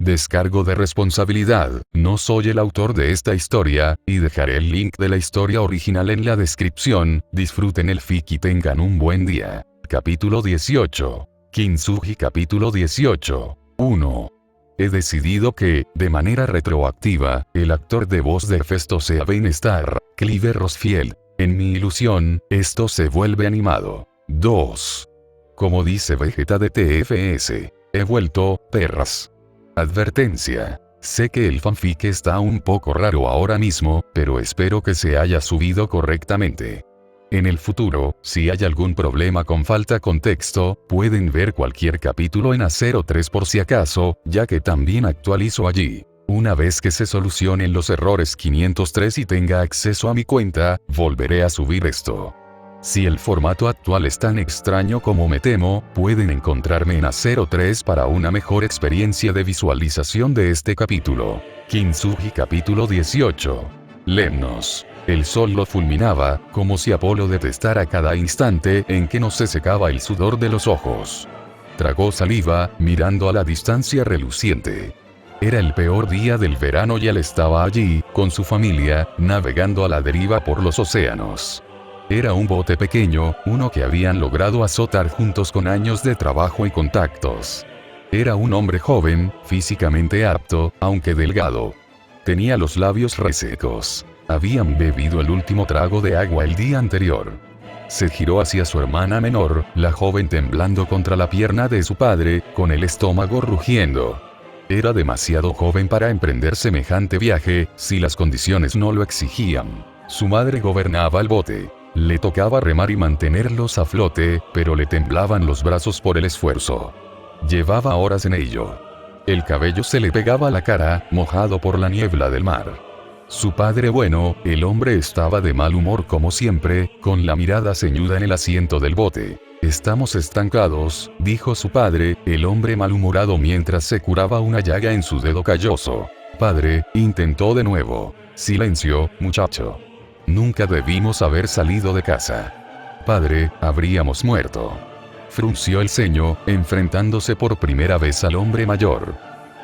Descargo de responsabilidad, no soy el autor de esta historia, y dejaré el link de la historia original en la descripción. Disfruten el fic y tengan un buen día. Capítulo 18. Kintsugi capítulo 18. 1. He decidido que, de manera retroactiva, el actor de voz de Hefesto sea Ben Starr, Clive Rosfield. En mi ilusión, esto se vuelve animado. 2. Como dice Vegeta de TFS. He vuelto, perras. Advertencia. Sé que el fanfic está un poco raro ahora mismo, pero espero que se haya subido correctamente. En el futuro, si hay algún problema con falta contexto, pueden ver cualquier capítulo en A03 por si acaso, ya que también actualizo allí. Una vez que se solucionen los errores 503 y tenga acceso a mi cuenta, volveré a subir esto. Si el formato actual es tan extraño como me temo, pueden encontrarme en A03 para una mejor experiencia de visualización de este capítulo. Kintsugi capítulo 18. Lemnos. El sol lo fulminaba, como si Apolo detestara cada instante en que no se secaba el sudor de los ojos. Tragó saliva, mirando a la distancia reluciente. Era el peor día del verano y él estaba allí, con su familia, navegando a la deriva por los océanos. Era un bote pequeño, uno que habían logrado azotar juntos con años de trabajo y contactos. Era un hombre joven, físicamente apto, aunque delgado. Tenía los labios resecos. Habían bebido el último trago de agua el día anterior. Se giró hacia su hermana menor, la joven temblando contra la pierna de su padre, con el estómago rugiendo. Era demasiado joven para emprender semejante viaje, si las condiciones no lo exigían. Su madre gobernaba el bote. Le tocaba remar y mantenerlos a flote, pero le temblaban los brazos por el esfuerzo. Llevaba horas en ello. El cabello se le pegaba a la cara, mojado por la niebla del mar. Su padre bueno, el hombre estaba de mal humor como siempre, con la mirada ceñuda en el asiento del bote. Estamos estancados, dijo su padre, el hombre malhumorado mientras se curaba una llaga en su dedo calloso. Padre, intentó de nuevo. Silencio, muchacho. Nunca debimos haber salido de casa. Padre, habríamos muerto. Frunció el ceño, enfrentándose por primera vez al hombre mayor.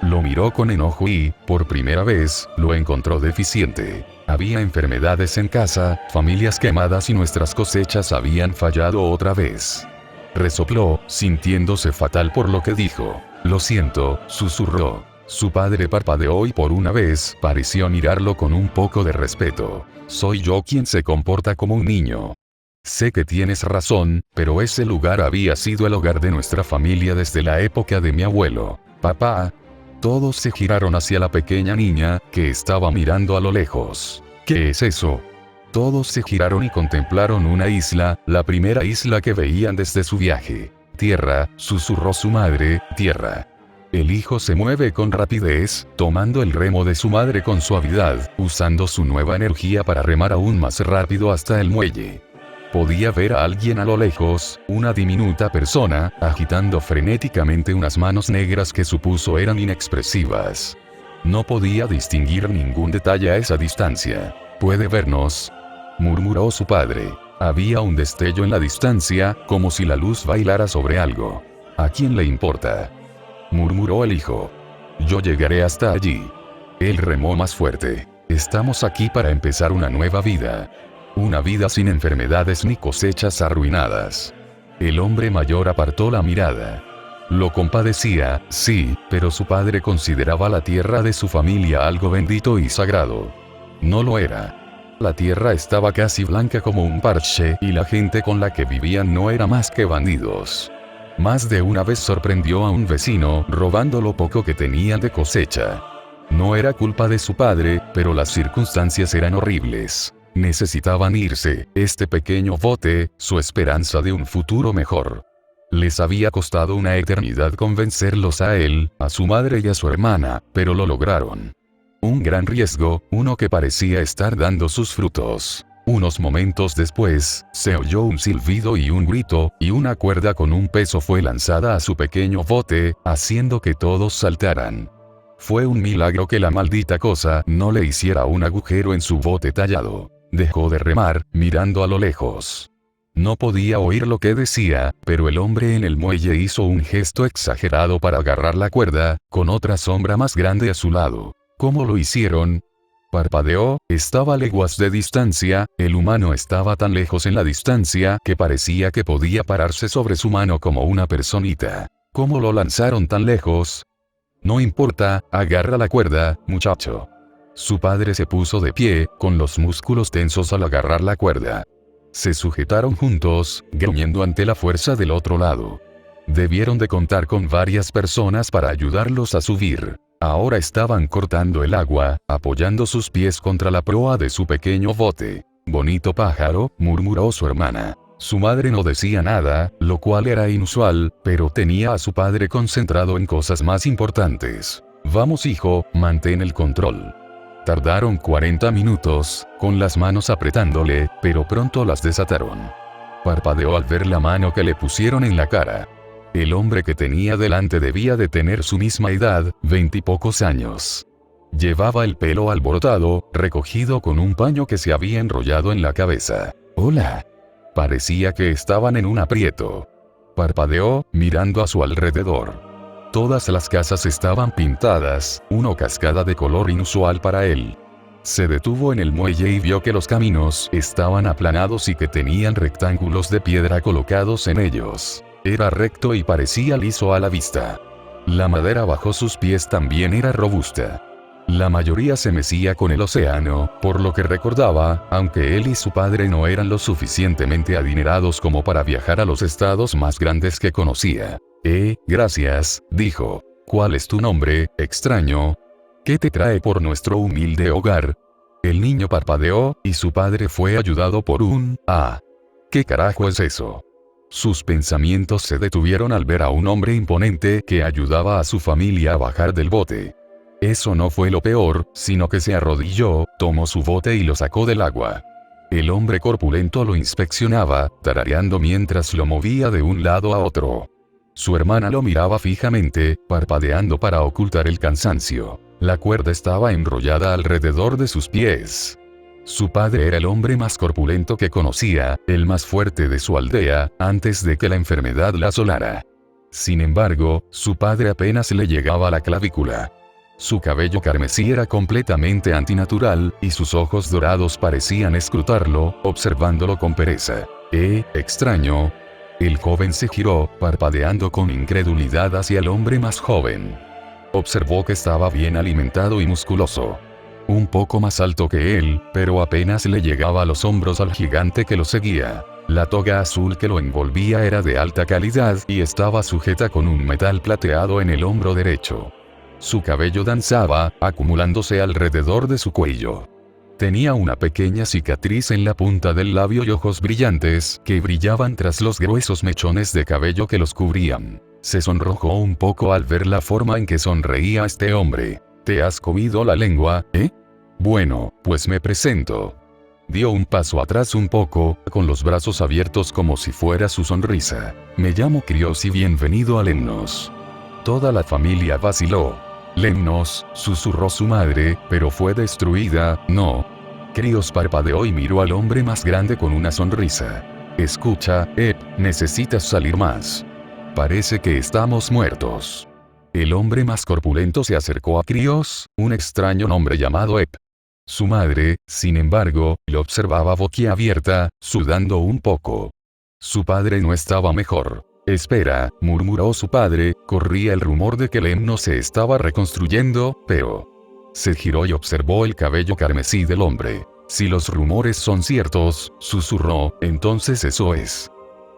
Lo miró con enojo y, por primera vez, lo encontró deficiente. Había enfermedades en casa, familias quemadas y nuestras cosechas habían fallado otra vez. Resopló, sintiéndose fatal por lo que dijo. Lo siento, susurró. Su padre parpadeó y por una vez pareció mirarlo con un poco de respeto. Soy yo quien se comporta como un niño. Sé que tienes razón, pero ese lugar había sido el hogar de nuestra familia desde la época de mi abuelo. Papá. Todos se giraron hacia la pequeña niña, que estaba mirando a lo lejos. ¿Qué es eso? Todos se giraron y contemplaron una isla, la primera isla que veían desde su viaje. Tierra, susurró su madre, tierra. El hijo se mueve con rapidez, tomando el remo de su madre con suavidad, usando su nueva energía para remar aún más rápido hasta el muelle. Podía ver a alguien a lo lejos, una diminuta persona, agitando frenéticamente unas manos negras que supuso eran inexpresivas. No podía distinguir ningún detalle a esa distancia. ¿Puede vernos?, murmuró su padre. Había un destello en la distancia, como si la luz bailara sobre algo. ¿A quién le importa?, murmuró el hijo. Yo llegaré hasta allí. Él remó más fuerte. Estamos aquí para empezar una nueva vida. Una vida sin enfermedades ni cosechas arruinadas. El hombre mayor apartó la mirada. Lo compadecía, sí, pero su padre consideraba la tierra de su familia algo bendito y sagrado. No lo era. La tierra estaba casi blanca como un parche y la gente con la que vivían no era más que bandidos. Más de una vez sorprendió a un vecino robando lo poco que tenían de cosecha. No era culpa de su padre, pero las circunstancias eran horribles. Necesitaban irse, este pequeño bote, su esperanza de un futuro mejor. Les había costado una eternidad convencerlos a él, a su madre y a su hermana, pero lo lograron. Un gran riesgo, uno que parecía estar dando sus frutos. Unos momentos después, se oyó un silbido y un grito, y una cuerda con un peso fue lanzada a su pequeño bote, haciendo que todos saltaran. Fue un milagro que la maldita cosa no le hiciera un agujero en su bote tallado. Dejó de remar, mirando a lo lejos. No podía oír lo que decía, pero el hombre en el muelle hizo un gesto exagerado para agarrar la cuerda, con otra sombra más grande a su lado. ¿Cómo lo hicieron? Parpadeó, estaba a leguas de distancia, el humano estaba tan lejos en la distancia que parecía que podía pararse sobre su mano como una personita. ¿Cómo lo lanzaron tan lejos? No importa, agarra la cuerda, muchacho. Su padre se puso de pie, con los músculos tensos al agarrar la cuerda. Se sujetaron juntos, gruñendo ante la fuerza del otro lado. Debieron de contar con varias personas para ayudarlos a subir. Ahora estaban cortando el agua, apoyando sus pies contra la proa de su pequeño bote. Bonito pájaro, murmuró su hermana. Su madre no decía nada, lo cual era inusual, pero tenía a su padre concentrado en cosas más importantes. Vamos hijo, mantén el control. Tardaron 40 minutos, con las manos apretándole, pero pronto las desataron. Parpadeó al ver la mano que le pusieron en la cara. El hombre que tenía delante debía de tener su misma edad, 20 y pocos años. Llevaba el pelo alborotado, recogido con un paño que se había enrollado en la cabeza. Hola. Parecía que estaban en un aprieto. Parpadeó, mirando a su alrededor. Todas las casas estaban pintadas, una cascada de color inusual para él. Se detuvo en el muelle y vio que los caminos estaban aplanados y que tenían rectángulos de piedra colocados en ellos. Era recto y parecía liso a la vista. La madera bajo sus pies también era robusta. La mayoría se mecía con el océano, por lo que recordaba, aunque él y su padre no eran lo suficientemente adinerados como para viajar a los estados más grandes que conocía. Gracias, dijo. ¿Cuál es tu nombre, extraño? ¿Qué te trae por nuestro humilde hogar? El niño parpadeó, y su padre fue ayudado por un ¿qué carajo es eso? Sus pensamientos se detuvieron al ver a un hombre imponente que ayudaba a su familia a bajar del bote. Eso no fue lo peor, sino que se arrodilló, tomó su bote y lo sacó del agua. El hombre corpulento lo inspeccionaba, tarareando mientras lo movía de un lado a otro. Su hermana lo miraba fijamente, parpadeando para ocultar el cansancio. La cuerda estaba enrollada alrededor de sus pies. Su padre era el hombre más corpulento que conocía, el más fuerte de su aldea, antes de que la enfermedad la asolara. Sin embargo, su padre apenas le llegaba a la clavícula. Su cabello carmesí era completamente antinatural, y sus ojos dorados parecían escrutarlo, observándolo con pereza. Extraño. El joven se giró, parpadeando con incredulidad hacia el hombre más joven. Observó que estaba bien alimentado y musculoso. Un poco más alto que él, pero apenas le llegaba a los hombros al gigante que lo seguía. La toga azul que lo envolvía era de alta calidad y estaba sujeta con un metal plateado en el hombro derecho. Su cabello danzaba, acumulándose alrededor de su cuello. Tenía una pequeña cicatriz en la punta del labio y ojos brillantes, que brillaban tras los gruesos mechones de cabello que los cubrían. Se sonrojó un poco al ver la forma en que sonreía este hombre. ¿Te has comido la lengua, Bueno, pues me presento. Dio un paso atrás un poco, con los brazos abiertos como si fuera su sonrisa. Me llamo Krios y bienvenido a Lemnos. Toda la familia vaciló. Lemnos, susurró su madre, pero fue destruida, ¿no? Krios parpadeó y miró al hombre más grande con una sonrisa. Escucha, necesitas salir más. Parece que estamos muertos. El hombre más corpulento se acercó a Krios, un extraño nombre llamado Ep. Su madre, sin embargo, lo observaba boquiabierta, sudando un poco. Su padre no estaba mejor. Espera, murmuró su padre, corría el rumor de que Lemnos se estaba reconstruyendo, pero... Se giró y observó el cabello carmesí del hombre. Si los rumores son ciertos, susurró, entonces eso es.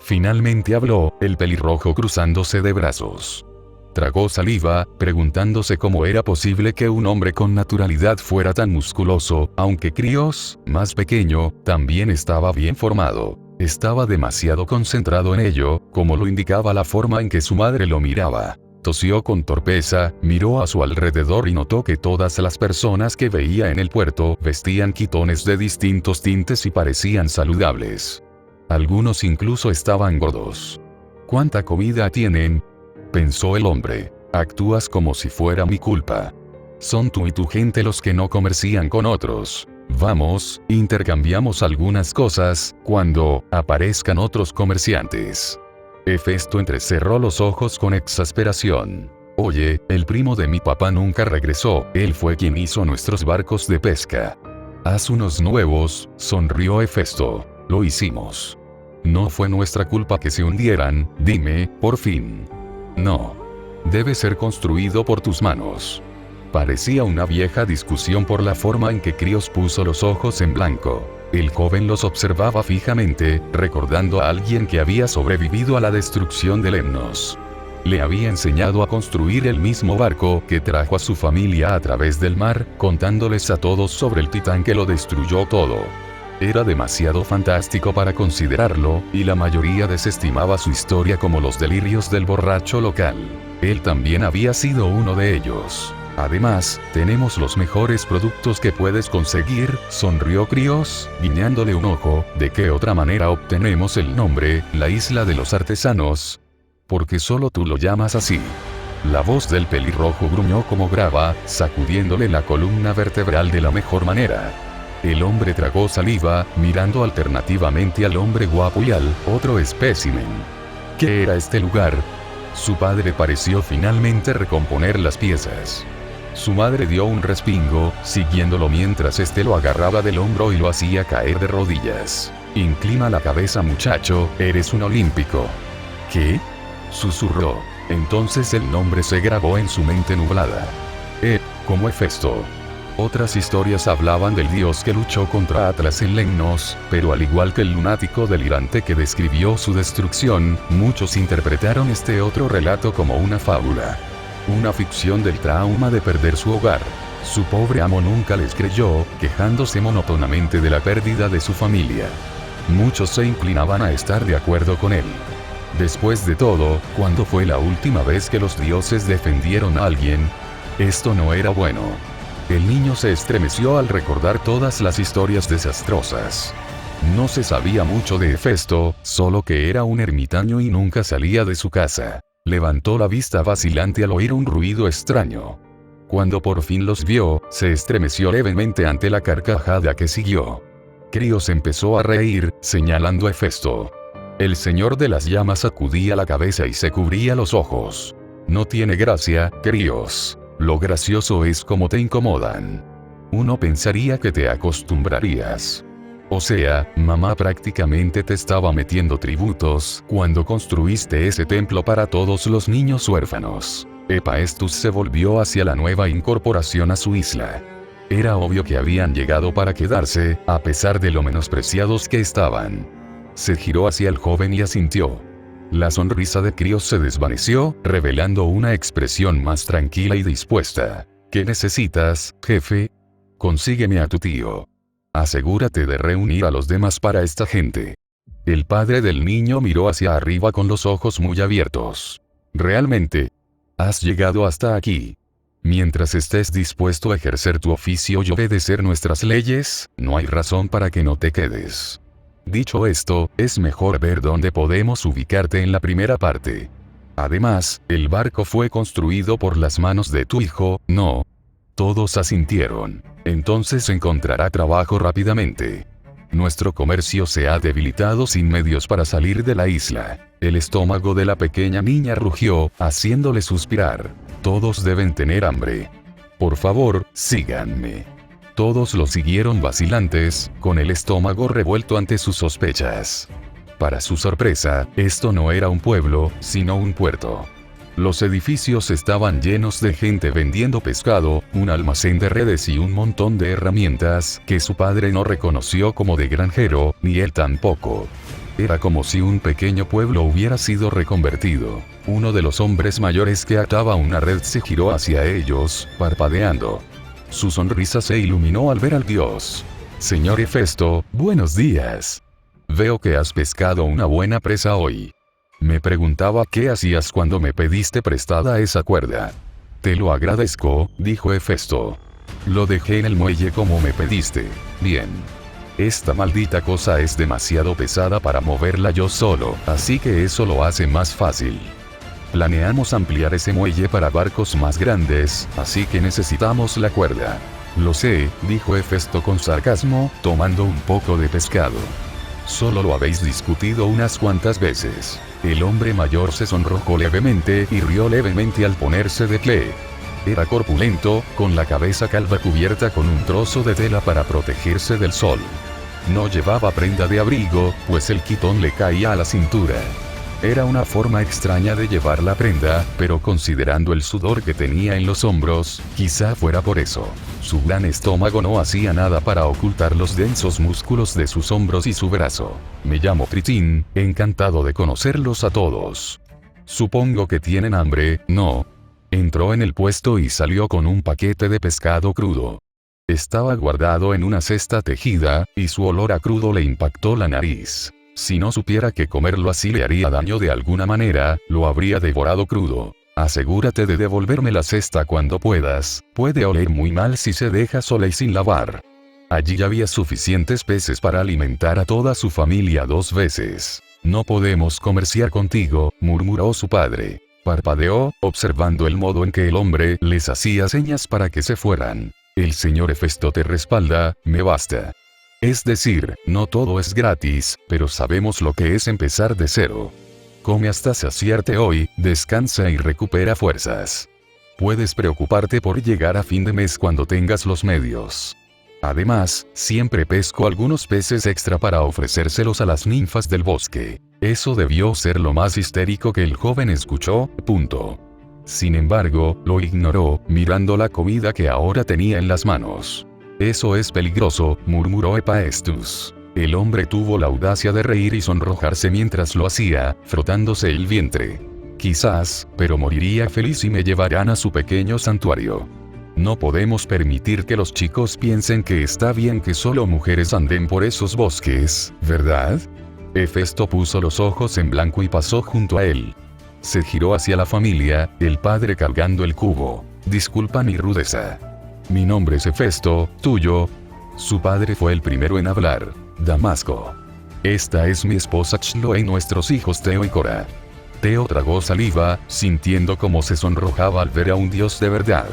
Finalmente habló, el pelirrojo cruzándose de brazos. Tragó saliva, preguntándose cómo era posible que un hombre con naturalidad fuera tan musculoso, aunque Krios, más pequeño, también estaba bien formado. Estaba demasiado concentrado en ello, como lo indicaba la forma en que su madre lo miraba. Tosió con torpeza, miró a su alrededor y notó que todas las personas que veía en el puerto vestían quitones de distintos tintes y parecían saludables. Algunos incluso estaban gordos. ¿Cuánta comida tienen?, pensó el hombre. Actúas como si fuera mi culpa. Son tú y tu gente los que no comercian con otros. Vamos, intercambiamos algunas cosas, cuando aparezcan otros comerciantes. Hefesto entrecerró los ojos con exasperación. Oye, el primo de mi papá nunca regresó, él fue quien hizo nuestros barcos de pesca. Haz unos nuevos, sonrió Hefesto. Lo hicimos. No fue nuestra culpa que se hundieran, dime, por fin. No. Debe ser construido por tus manos. Parecía una vieja discusión por la forma en que Krios puso los ojos en blanco. El joven los observaba fijamente, recordando a alguien que había sobrevivido a la destrucción de Lemnos. Le había enseñado a construir el mismo barco que trajo a su familia a través del mar, contándoles a todos sobre el titán que lo destruyó todo. Era demasiado fantástico para considerarlo, y la mayoría desestimaba su historia como los delirios del borracho local. Él también había sido uno de ellos. Además, tenemos los mejores productos que puedes conseguir, sonrió Krios, guiñándole un ojo. ¿De qué otra manera obtenemos el nombre, la isla de los artesanos? Porque solo tú lo llamas así. La voz del pelirrojo gruñó como grava, sacudiéndole la columna vertebral de la mejor manera. El hombre tragó saliva, mirando alternativamente al hombre guapo y al otro espécimen. ¿Qué era este lugar? Su padre pareció finalmente recomponer las piezas. Su madre dio un respingo, siguiéndolo mientras este lo agarraba del hombro y lo hacía caer de rodillas. Inclina la cabeza, muchacho, eres un olímpico. ¿Qué? Susurró. Entonces el nombre se grabó en su mente nublada. Como Hefesto. Otras historias hablaban del dios que luchó contra Atlas en Lemnos, pero al igual que el lunático delirante que describió su destrucción, muchos interpretaron este otro relato como una fábula. Una ficción del trauma de perder su hogar. Su pobre amo nunca les creyó, quejándose monótonamente de la pérdida de su familia. Muchos se inclinaban a estar de acuerdo con él. Después de todo, ¿cuándo fue la última vez que los dioses defendieron a alguien? Esto no era bueno. El niño se estremeció al recordar todas las historias desastrosas. No se sabía mucho de Hefesto, solo que era un ermitaño y nunca salía de su casa. Levantó la vista vacilante al oír un ruido extraño. Cuando por fin los vio, se estremeció levemente ante la carcajada que siguió. Krios empezó a reír, señalando a Hefesto. El señor de las llamas sacudía la cabeza y se cubría los ojos. No tiene gracia, Krios. Lo gracioso es cómo te incomodan. Uno pensaría que te acostumbrarías. O sea, mamá prácticamente te estaba metiendo tributos cuando construiste ese templo para todos los niños huérfanos. Hephaestus se volvió hacia la nueva incorporación a su isla. Era obvio que habían llegado para quedarse, a pesar de lo menospreciados que estaban. Se giró hacia el joven y asintió. La sonrisa de Krios se desvaneció, revelando una expresión más tranquila y dispuesta. ¿Qué necesitas, jefe? Consígueme a tu tío. Asegúrate de reunir a los demás para esta gente. El padre del niño miró hacia arriba con los ojos muy abiertos. ¿Realmente? ¿Has llegado hasta aquí? Mientras estés dispuesto a ejercer tu oficio y obedecer nuestras leyes, no hay razón para que no te quedes. Dicho esto, es mejor ver dónde podemos ubicarte en la primera parte. Además, el barco fue construido por las manos de tu hijo, ¿no? Todos asintieron. Entonces encontrará trabajo rápidamente. Nuestro comercio se ha debilitado sin medios para salir de la isla. El estómago de la pequeña niña rugió, haciéndole suspirar. Todos deben tener hambre. Por favor, síganme. Todos lo siguieron vacilantes, con el estómago revuelto ante sus sospechas. Para su sorpresa, esto no era un pueblo, sino un puerto. Los edificios estaban llenos de gente vendiendo pescado, un almacén de redes y un montón de herramientas que su padre no reconoció como de granjero, ni él tampoco. Era como si un pequeño pueblo hubiera sido reconvertido. Uno de los hombres mayores que ataba una red se giró hacia ellos, parpadeando. Su sonrisa se iluminó al ver al dios. Señor Hefesto, buenos días. Veo que has pescado una buena presa hoy. Me preguntaba qué hacías cuando me pediste prestada esa cuerda. Te lo agradezco, dijo Hefesto. Lo dejé en el muelle como me pediste. Bien. Esta maldita cosa es demasiado pesada para moverla yo solo, así que eso lo hace más fácil. Planeamos ampliar ese muelle para barcos más grandes, así que necesitamos la cuerda. Lo sé, dijo Hefesto con sarcasmo, tomando un poco de pescado. Solo lo habéis discutido unas cuantas veces. El hombre mayor se sonrojó levemente y rió levemente al ponerse de pie. Era corpulento, con la cabeza calva cubierta con un trozo de tela para protegerse del sol. No llevaba prenda de abrigo, pues el quitón le caía a la cintura. Era una forma extraña de llevar la prenda, pero considerando el sudor que tenía en los hombros, quizá fuera por eso. Su gran estómago no hacía nada para ocultar los densos músculos de sus hombros y su brazo. Me llamo Tritín, encantado de conocerlos a todos. Supongo que tienen hambre, ¿no? Entró en el puesto y salió con un paquete de pescado crudo. Estaba guardado en una cesta tejida, y su olor a crudo le impactó la nariz. Si no supiera que comerlo así le haría daño de alguna manera, lo habría devorado crudo. Asegúrate de devolverme la cesta cuando puedas, puede oler muy mal si se deja sola y sin lavar. Allí había suficientes peces para alimentar a toda su familia 2 veces. No podemos comerciar contigo, murmuró su padre. Parpadeó, observando el modo en que el hombre les hacía señas para que se fueran. El señor Hefesto te respalda, me basta. Es decir, no todo es gratis, pero sabemos lo que es empezar de cero. Come hasta saciarte hoy, descansa y recupera fuerzas. Puedes preocuparte por llegar a fin de mes cuando tengas los medios. Además, siempre pesco algunos peces extra para ofrecérselos a las ninfas del bosque. Eso debió ser lo más histérico que el joven escuchó, punto. Sin embargo, lo ignoró, mirando la comida que ahora tenía en las manos. Eso es peligroso, murmuró Hephaestus. El hombre tuvo la audacia de reír y sonrojarse mientras lo hacía, frotándose el vientre. Quizás, pero moriría feliz y me llevarán a su pequeño santuario. No podemos permitir que los chicos piensen que está bien que solo mujeres anden por esos bosques, ¿verdad? Hefesto puso los ojos en blanco y pasó junto a él. Se giró hacia la familia, el padre cargando el cubo. Disculpa mi rudeza. Mi nombre es Hefesto, tuyo. Su padre fue el primero en hablar. Damasco. Esta es mi esposa Chloe y nuestros hijos Teo y Cora. Teo tragó saliva, sintiendo cómo se sonrojaba al ver a un dios de verdad.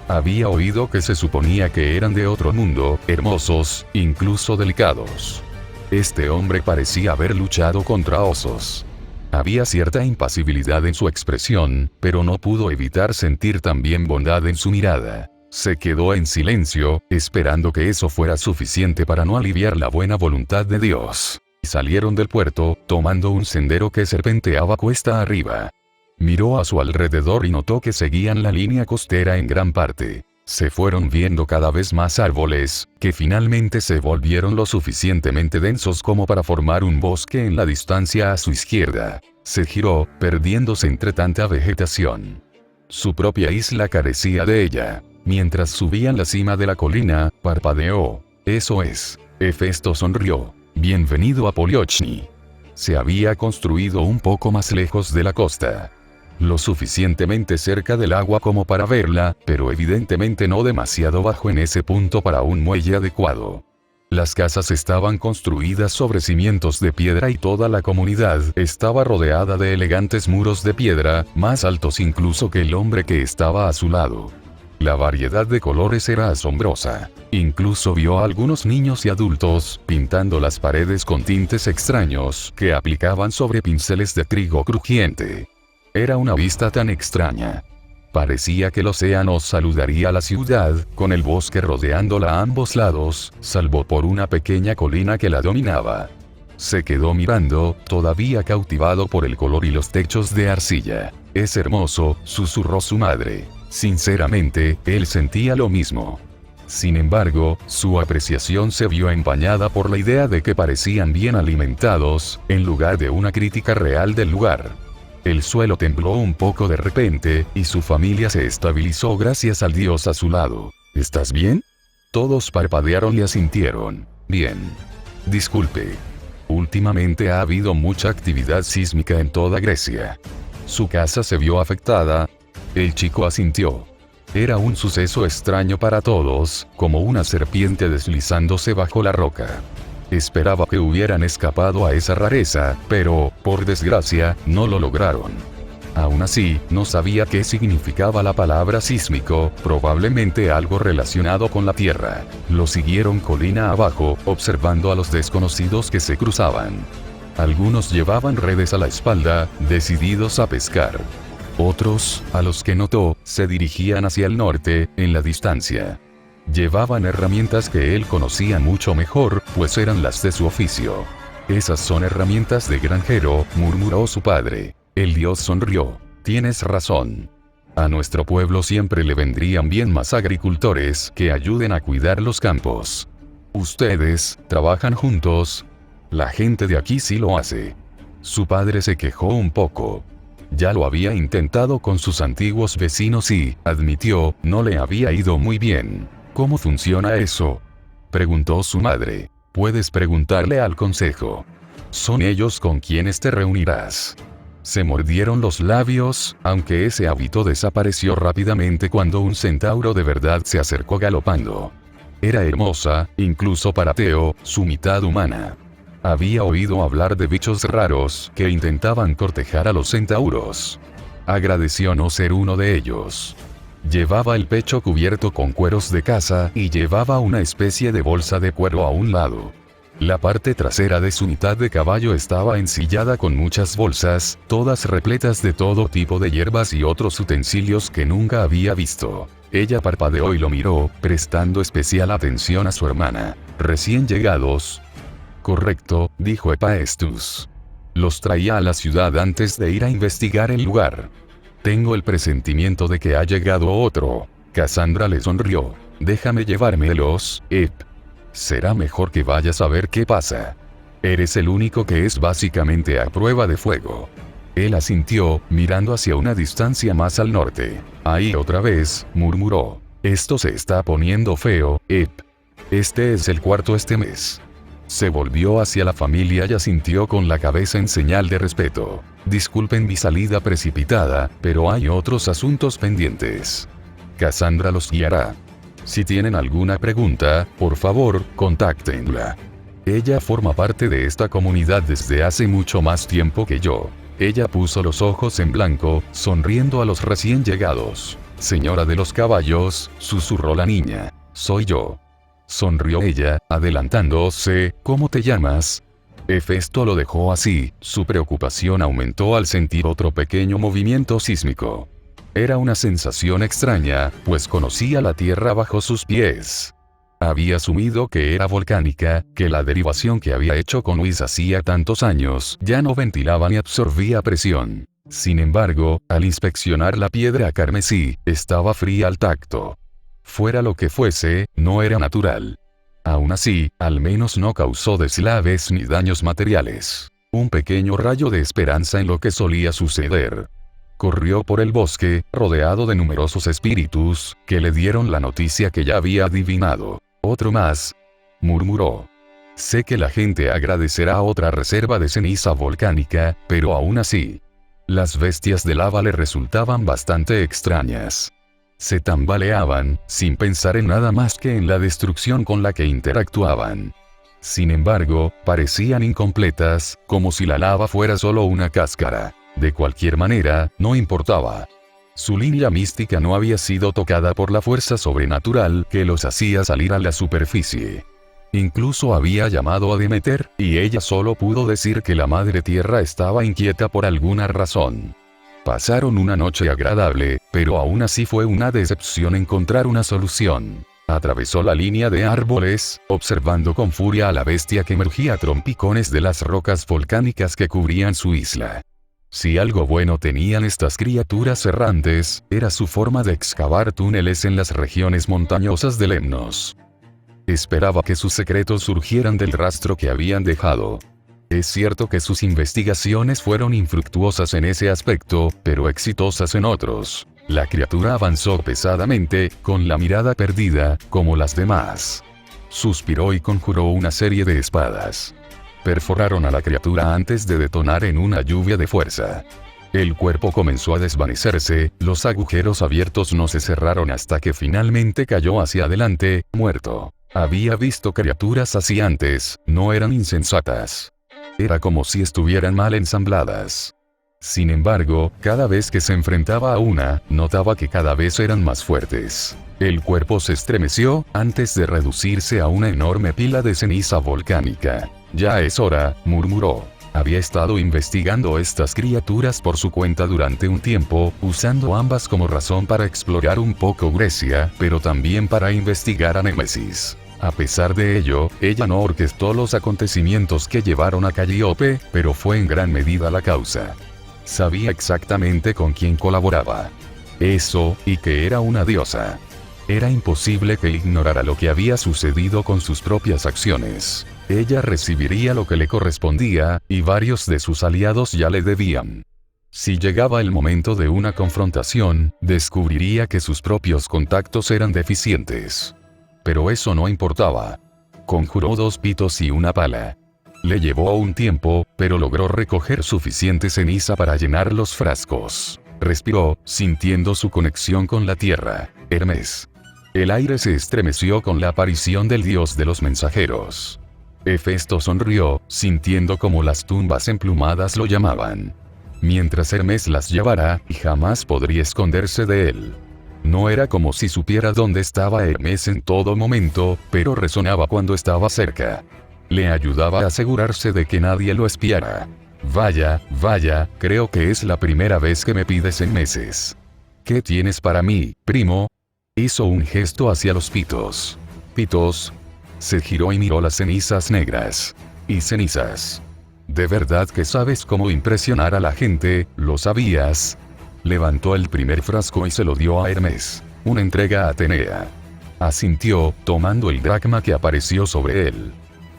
Había oído que se suponía que eran de otro mundo, hermosos, incluso delicados. Este hombre parecía haber luchado contra osos. Había cierta impasibilidad en su expresión, pero no pudo evitar sentir también bondad en su mirada. Se quedó en silencio, esperando que eso fuera suficiente para no aliviar la buena voluntad de Dios. Salieron del puerto, tomando un sendero que serpenteaba cuesta arriba. Miró a su alrededor y notó que seguían la línea costera en gran parte. Se fueron viendo cada vez más árboles, que finalmente se volvieron lo suficientemente densos como para formar un bosque en la distancia a su izquierda. Se giró, perdiéndose entre tanta vegetación. Su propia isla carecía de ella. Mientras subían la cima de la colina, parpadeó. Eso es. Hefesto sonrió. Bienvenido a Poliochni. Se había construido un poco más lejos de la costa. Lo suficientemente cerca del agua como para verla, pero evidentemente no demasiado bajo en ese punto para un muelle adecuado. Las casas estaban construidas sobre cimientos de piedra y toda la comunidad estaba rodeada de elegantes muros de piedra, más altos incluso que el hombre que estaba a su lado. La variedad de colores era asombrosa. Incluso vio a algunos niños y adultos pintando las paredes con tintes extraños que aplicaban sobre pinceles de trigo crujiente. Era una vista tan extraña. Parecía que el océano saludaría a la ciudad, con el bosque rodeándola a ambos lados, salvo por una pequeña colina que la dominaba. Se quedó mirando, todavía cautivado por el color y los techos de arcilla. Es hermoso, susurró su madre. Sinceramente, él sentía lo mismo. Sin embargo, su apreciación se vio empañada por la idea de que parecían bien alimentados, en lugar de una crítica real del lugar. El suelo tembló un poco de repente, y su familia se estabilizó gracias al dios a su lado. ¿Estás bien? Todos parpadearon y asintieron. Bien. Disculpe. Últimamente ha habido mucha actividad sísmica en toda Grecia. Su casa se vio afectada. El chico asintió. Era un suceso extraño para todos, como una serpiente deslizándose bajo la roca. Esperaba que hubieran escapado a esa rareza, pero, por desgracia, no lo lograron. Aún así, no sabía qué significaba la palabra sísmico, probablemente algo relacionado con la tierra. Lo siguieron colina abajo, observando a los desconocidos que se cruzaban. Algunos llevaban redes a la espalda, decididos a pescar. Otros, a los que notó, se dirigían hacia el norte, en la distancia. Llevaban herramientas que él conocía mucho mejor, pues eran las de su oficio. Esas son herramientas de granjero, murmuró su padre. El dios sonrió. Tienes razón. A nuestro pueblo siempre le vendrían bien más agricultores que ayuden a cuidar los campos. ¿Ustedes trabajan juntos? La gente de aquí sí lo hace. Su padre se quejó un poco. Ya lo había intentado con sus antiguos vecinos y, admitió, no le había ido muy bien. ¿Cómo funciona eso?, preguntó su madre. Puedes preguntarle al consejo. Son ellos con quienes te reunirás. Se mordieron los labios, aunque ese hábito desapareció rápidamente cuando un centauro de verdad se acercó galopando. Era hermosa, incluso para Theo, su mitad humana. Había oído hablar de bichos raros que intentaban cortejar a los centauros. Agradeció no ser uno de ellos. Llevaba el pecho cubierto con cueros de caza y llevaba una especie de bolsa de cuero a un lado. La parte trasera de su mitad de caballo estaba ensillada con muchas bolsas, todas repletas de todo tipo de hierbas y otros utensilios que nunca había visto. Ella parpadeó y lo miró, prestando especial atención a su hermana. ¿Recién llegados? Correcto, dijo Hephaestus. Los traía a la ciudad antes de ir a investigar el lugar. Tengo el presentimiento de que ha llegado otro. Cassandra le sonrió. Déjame llevármelos, Ep. Será mejor que vayas a ver qué pasa. Eres el único que es básicamente a prueba de fuego. Él asintió, mirando hacia una distancia más al norte. Ahí otra vez, murmuró. Esto se está poniendo feo, Ep. Este es el cuarto este mes. Se volvió hacia la familia y asintió con la cabeza en señal de respeto. Disculpen mi salida precipitada, pero hay otros asuntos pendientes. Cassandra los guiará. Si tienen alguna pregunta, por favor, contáctenla. Ella forma parte de esta comunidad desde hace mucho más tiempo que yo. Ella puso los ojos en blanco, sonriendo a los recién llegados. Señora de los caballos, susurró la niña. Soy yo. Sonrió ella, adelantándose. ¿Cómo te llamas? Hefesto lo dejó así, su preocupación aumentó al sentir otro pequeño movimiento sísmico. Era una sensación extraña, pues conocía la tierra bajo sus pies. Había asumido que era volcánica, que la derivación que había hecho con Luis hacía tantos años ya no ventilaba ni absorbía presión. Sin embargo, al inspeccionar la piedra carmesí, estaba fría al tacto. Fuera lo que fuese, no era natural. Aún así, al menos no causó deslaves ni daños materiales. Un pequeño rayo de esperanza en lo que solía suceder. Corrió por el bosque, rodeado de numerosos espíritus, que le dieron la noticia que ya había adivinado. Otro más, murmuró. Sé que la gente agradecerá otra reserva de ceniza volcánica, pero aún así, las bestias de lava le resultaban bastante extrañas. Se tambaleaban, sin pensar en nada más que en la destrucción con la que interactuaban. Sin embargo, parecían incompletas, como si la lava fuera solo una cáscara. De cualquier manera, no importaba. Su línea mística no había sido tocada por la fuerza sobrenatural que los hacía salir a la superficie. Incluso había llamado a Demeter, y ella solo pudo decir que la Madre Tierra estaba inquieta por alguna razón. Pasaron una noche agradable, pero aún así fue una decepción encontrar una solución. Atravesó la línea de árboles, observando con furia a la bestia que emergía a trompicones de las rocas volcánicas que cubrían su isla. Si algo bueno tenían estas criaturas errantes, era su forma de excavar túneles en las regiones montañosas de Lemnos. Esperaba que sus secretos surgieran del rastro que habían dejado. Es cierto que sus investigaciones fueron infructuosas en ese aspecto, pero exitosas en otros. La criatura avanzó pesadamente, con la mirada perdida, como las demás. Suspiró y conjuró una serie de espadas. Perforaron a la criatura antes de detonar en una lluvia de fuerza. El cuerpo comenzó a desvanecerse, los agujeros abiertos no se cerraron hasta que finalmente cayó hacia adelante, muerto. Había visto criaturas así antes, no eran insensatas. Era como si estuvieran mal ensambladas. Sin embargo, cada vez que se enfrentaba a una, notaba que cada vez eran más fuertes. El cuerpo se estremeció, antes de reducirse a una enorme pila de ceniza volcánica. Ya es hora, murmuró. Había estado investigando estas criaturas por su cuenta durante un tiempo, usando ambas como razón para explorar un poco Grecia, pero también para investigar a Némesis. A pesar de ello, ella no orquestó los acontecimientos que llevaron a Calliope, pero fue en gran medida la causa. Sabía exactamente con quién colaboraba. Eso, y que era una diosa. Era imposible que ignorara lo que había sucedido con sus propias acciones. Ella recibiría lo que le correspondía, y varios de sus aliados ya le debían. Si llegaba el momento de una confrontación, descubriría que sus propios contactos eran deficientes. Pero eso no importaba. Conjuró 2 pitos y una pala. Le llevó un tiempo, pero logró recoger suficiente ceniza para llenar los frascos. Respiró, sintiendo su conexión con la tierra. Hermes. El aire se estremeció con la aparición del dios de los mensajeros. Hefesto sonrió, sintiendo como las tumbas emplumadas lo llamaban. Mientras Hermes las llevara, y jamás podría esconderse de él. No era como si supiera dónde estaba Hermes en todo momento, pero resonaba cuando estaba cerca. Le ayudaba a asegurarse de que nadie lo espiara. Vaya, creo que es la primera vez que me pides en meses. ¿Qué tienes para mí, primo? Hizo un gesto hacia los pitos. ¿Pitos? Se giró y miró las cenizas negras. ¿Y cenizas? ¿De verdad que sabes cómo impresionar a la gente, lo sabías? Levantó el primer frasco y se lo dio a Hermes. Una entrega a Atenea. Asintió, tomando el dracma que apareció sobre él.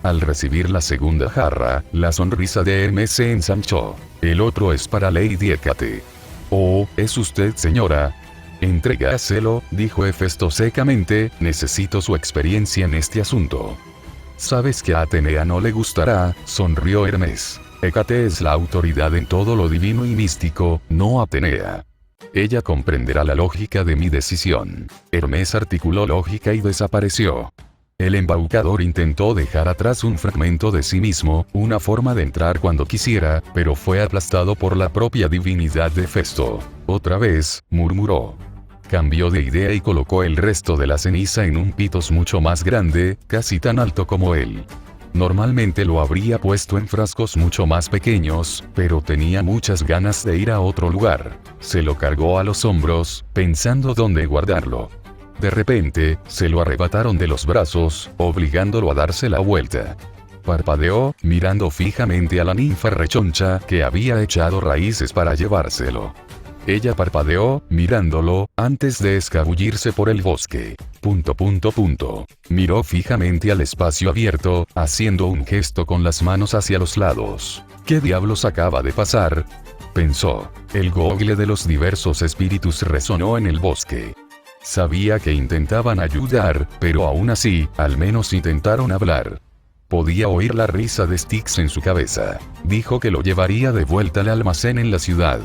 Al recibir la segunda jarra, la sonrisa de Hermes se ensanchó. El otro es para Lady Hécate. Oh, ¿es usted señora? Entrégaselo, dijo Hefesto secamente, necesito su experiencia en este asunto. Sabes que a Atenea no le gustará, sonrió Hermes. Hécate es la autoridad en todo lo divino y místico, no Atenea. Ella comprenderá la lógica de mi decisión. Hermes articuló lógica y desapareció. El embaucador intentó dejar atrás un fragmento de sí mismo, una forma de entrar cuando quisiera, pero fue aplastado por la propia divinidad de Hefesto. Otra vez, murmuró. Cambió de idea y colocó el resto de la ceniza en un pitos mucho más grande, casi tan alto como él. Normalmente lo habría puesto en frascos mucho más pequeños, pero tenía muchas ganas de ir a otro lugar. Se lo cargó a los hombros, pensando dónde guardarlo. De repente, se lo arrebataron de los brazos, obligándolo a darse la vuelta. Parpadeó, mirando fijamente a la ninfa rechoncha que había echado raíces para llevárselo. Ella parpadeó, mirándolo, antes de escabullirse por el bosque. Miró fijamente al espacio abierto, haciendo un gesto con las manos hacia los lados. ¿Qué diablos acaba de pasar? Pensó. El google de los diversos espíritus resonó en el bosque. Sabía que intentaban ayudar, pero aún así, al menos intentaron hablar. Podía oír la risa de Styx en su cabeza. Dijo que lo llevaría de vuelta al almacén en la ciudad.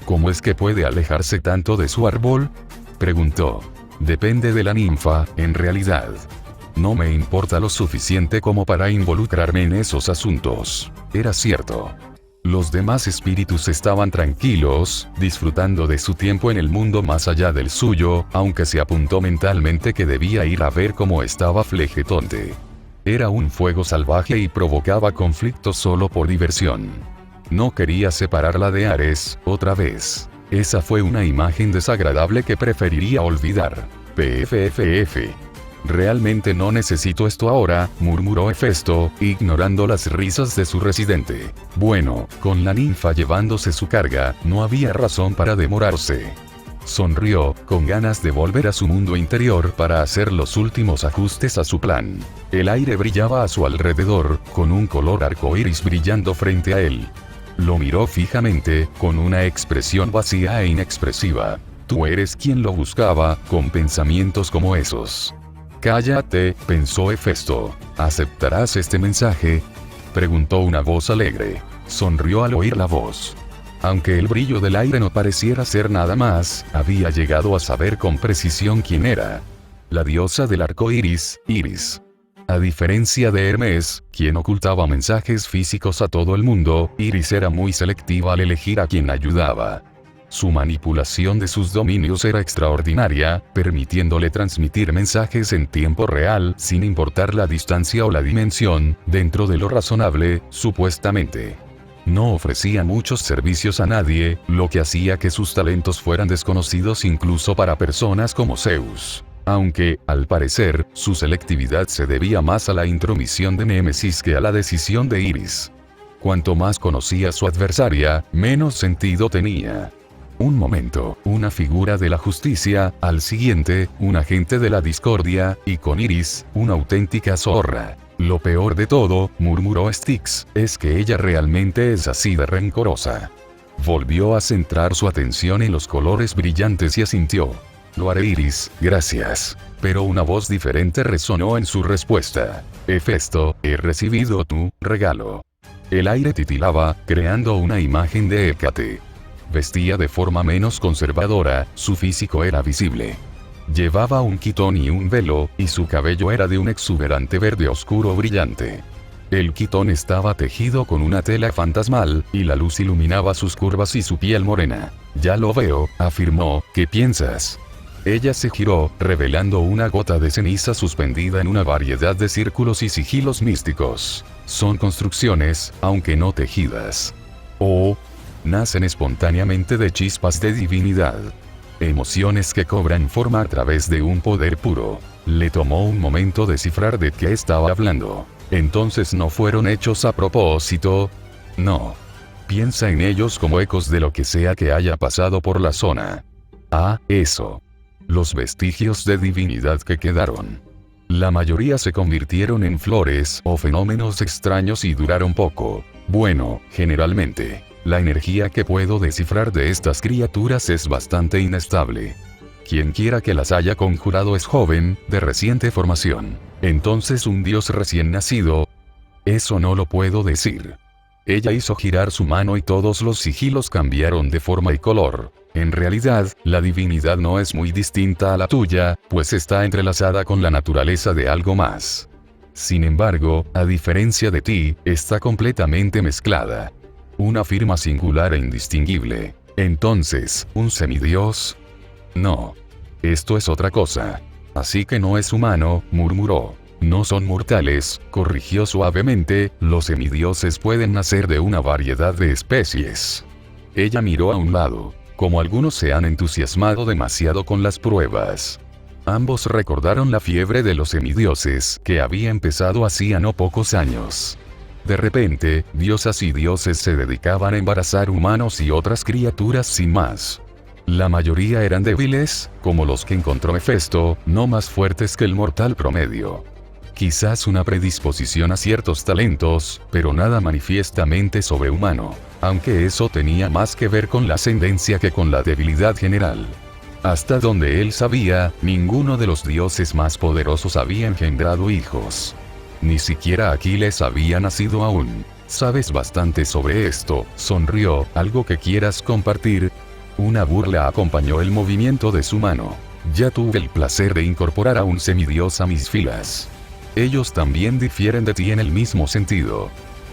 ¿Cómo es que puede alejarse tanto de su árbol? Preguntó. Depende de la ninfa, en realidad. No me importa lo suficiente como para involucrarme en esos asuntos. Era cierto. Los demás espíritus estaban tranquilos, disfrutando de su tiempo en el mundo más allá del suyo, aunque se apuntó mentalmente que debía ir a ver cómo estaba Flegetonte. Era un fuego salvaje y provocaba conflictos solo por diversión. No quería separarla de Ares, otra vez. Esa fue una imagen desagradable que preferiría olvidar. PFFF. Realmente no necesito esto ahora, murmuró Hefesto, ignorando las risas de su residente. Bueno, con la ninfa llevándose su carga, no había razón para demorarse. Sonrió, con ganas de volver a su mundo interior para hacer los últimos ajustes a su plan. El aire brillaba a su alrededor, con un color arcoíris brillando frente a él. Lo miró fijamente, con una expresión vacía e inexpresiva. Tú eres quien lo buscaba, con pensamientos como esos. Cállate, pensó Hefesto. ¿Aceptarás este mensaje? Preguntó una voz alegre. Sonrió al oír la voz. Aunque el brillo del aire no pareciera ser nada más, había llegado a saber con precisión quién era. La diosa del arco iris, Iris. A diferencia de Hermes, quien ocultaba mensajes físicos a todo el mundo, Iris era muy selectiva al elegir a quien ayudaba. Su manipulación de sus dominios era extraordinaria, permitiéndole transmitir mensajes en tiempo real sin importar la distancia o la dimensión, dentro de lo razonable, supuestamente. No ofrecía muchos servicios a nadie, lo que hacía que sus talentos fueran desconocidos incluso para personas como Zeus. Aunque, al parecer, su selectividad se debía más a la intromisión de Némesis que a la decisión de Iris. Cuanto más conocía a su adversaria, menos sentido tenía. Un momento, una figura de la justicia, al siguiente, un agente de la discordia, y con Iris, una auténtica zorra. Lo peor de todo, murmuró Styx, es que ella realmente es así de rencorosa. Volvió a centrar su atención en los colores brillantes y asintió. Lo haré, Iris, gracias. Pero una voz diferente resonó en su respuesta. Hefesto, he recibido tu regalo. El aire titilaba, creando una imagen de Hécate. Vestía de forma menos conservadora, su físico era visible. Llevaba un quitón y un velo, y su cabello era de un exuberante verde oscuro brillante. El quitón estaba tejido con una tela fantasmal, y la luz iluminaba sus curvas y su piel morena. Ya lo veo, afirmó, ¿qué piensas? Ella se giró, revelando una gota de ceniza suspendida en una variedad de círculos y sigilos místicos. Son construcciones, aunque no tejidas. O nacen espontáneamente de chispas de divinidad. Emociones que cobran forma a través de un poder puro. Le tomó un momento descifrar de qué estaba hablando. Entonces no fueron hechos a propósito. No. Piensa en ellos como ecos de lo que sea que haya pasado por la zona. Ah, eso. Los vestigios de divinidad que quedaron. La mayoría se convirtieron en flores o fenómenos extraños y duraron poco. Bueno, generalmente. La energía que puedo descifrar de estas criaturas es bastante inestable. Quien quiera que las haya conjurado es joven, de reciente formación. Entonces un dios recién nacido. Eso no lo puedo decir. Ella hizo girar su mano y todos los sigilos cambiaron de forma y color. En realidad, la divinidad no es muy distinta a la tuya, pues está entrelazada con la naturaleza de algo más. Sin embargo, a diferencia de ti, está completamente mezclada. Una firma singular e indistinguible. Entonces, ¿un semidios? No. Esto es otra cosa. Así que no es humano, murmuró. No son mortales, corrigió suavemente, los semidioses pueden nacer de una variedad de especies. Ella miró a un lado. Como algunos se han entusiasmado demasiado con las pruebas. Ambos recordaron la fiebre de los semidioses, que había empezado hacía no pocos años. De repente, diosas y dioses se dedicaban a embarazar humanos y otras criaturas sin más. La mayoría eran débiles, como los que encontró Hefesto, no más fuertes que el mortal promedio. Quizás una predisposición a ciertos talentos, pero nada manifiestamente sobrehumano, aunque eso tenía más que ver con la ascendencia que con la debilidad general. Hasta donde él sabía, ninguno de los dioses más poderosos había engendrado hijos. Ni siquiera Aquiles había nacido aún. Sabes bastante sobre esto, sonrió, ¿algo que quieras compartir? Una burla acompañó el movimiento de su mano. Ya tuve el placer de incorporar a un semidios a mis filas. Ellos también difieren de ti en el mismo sentido.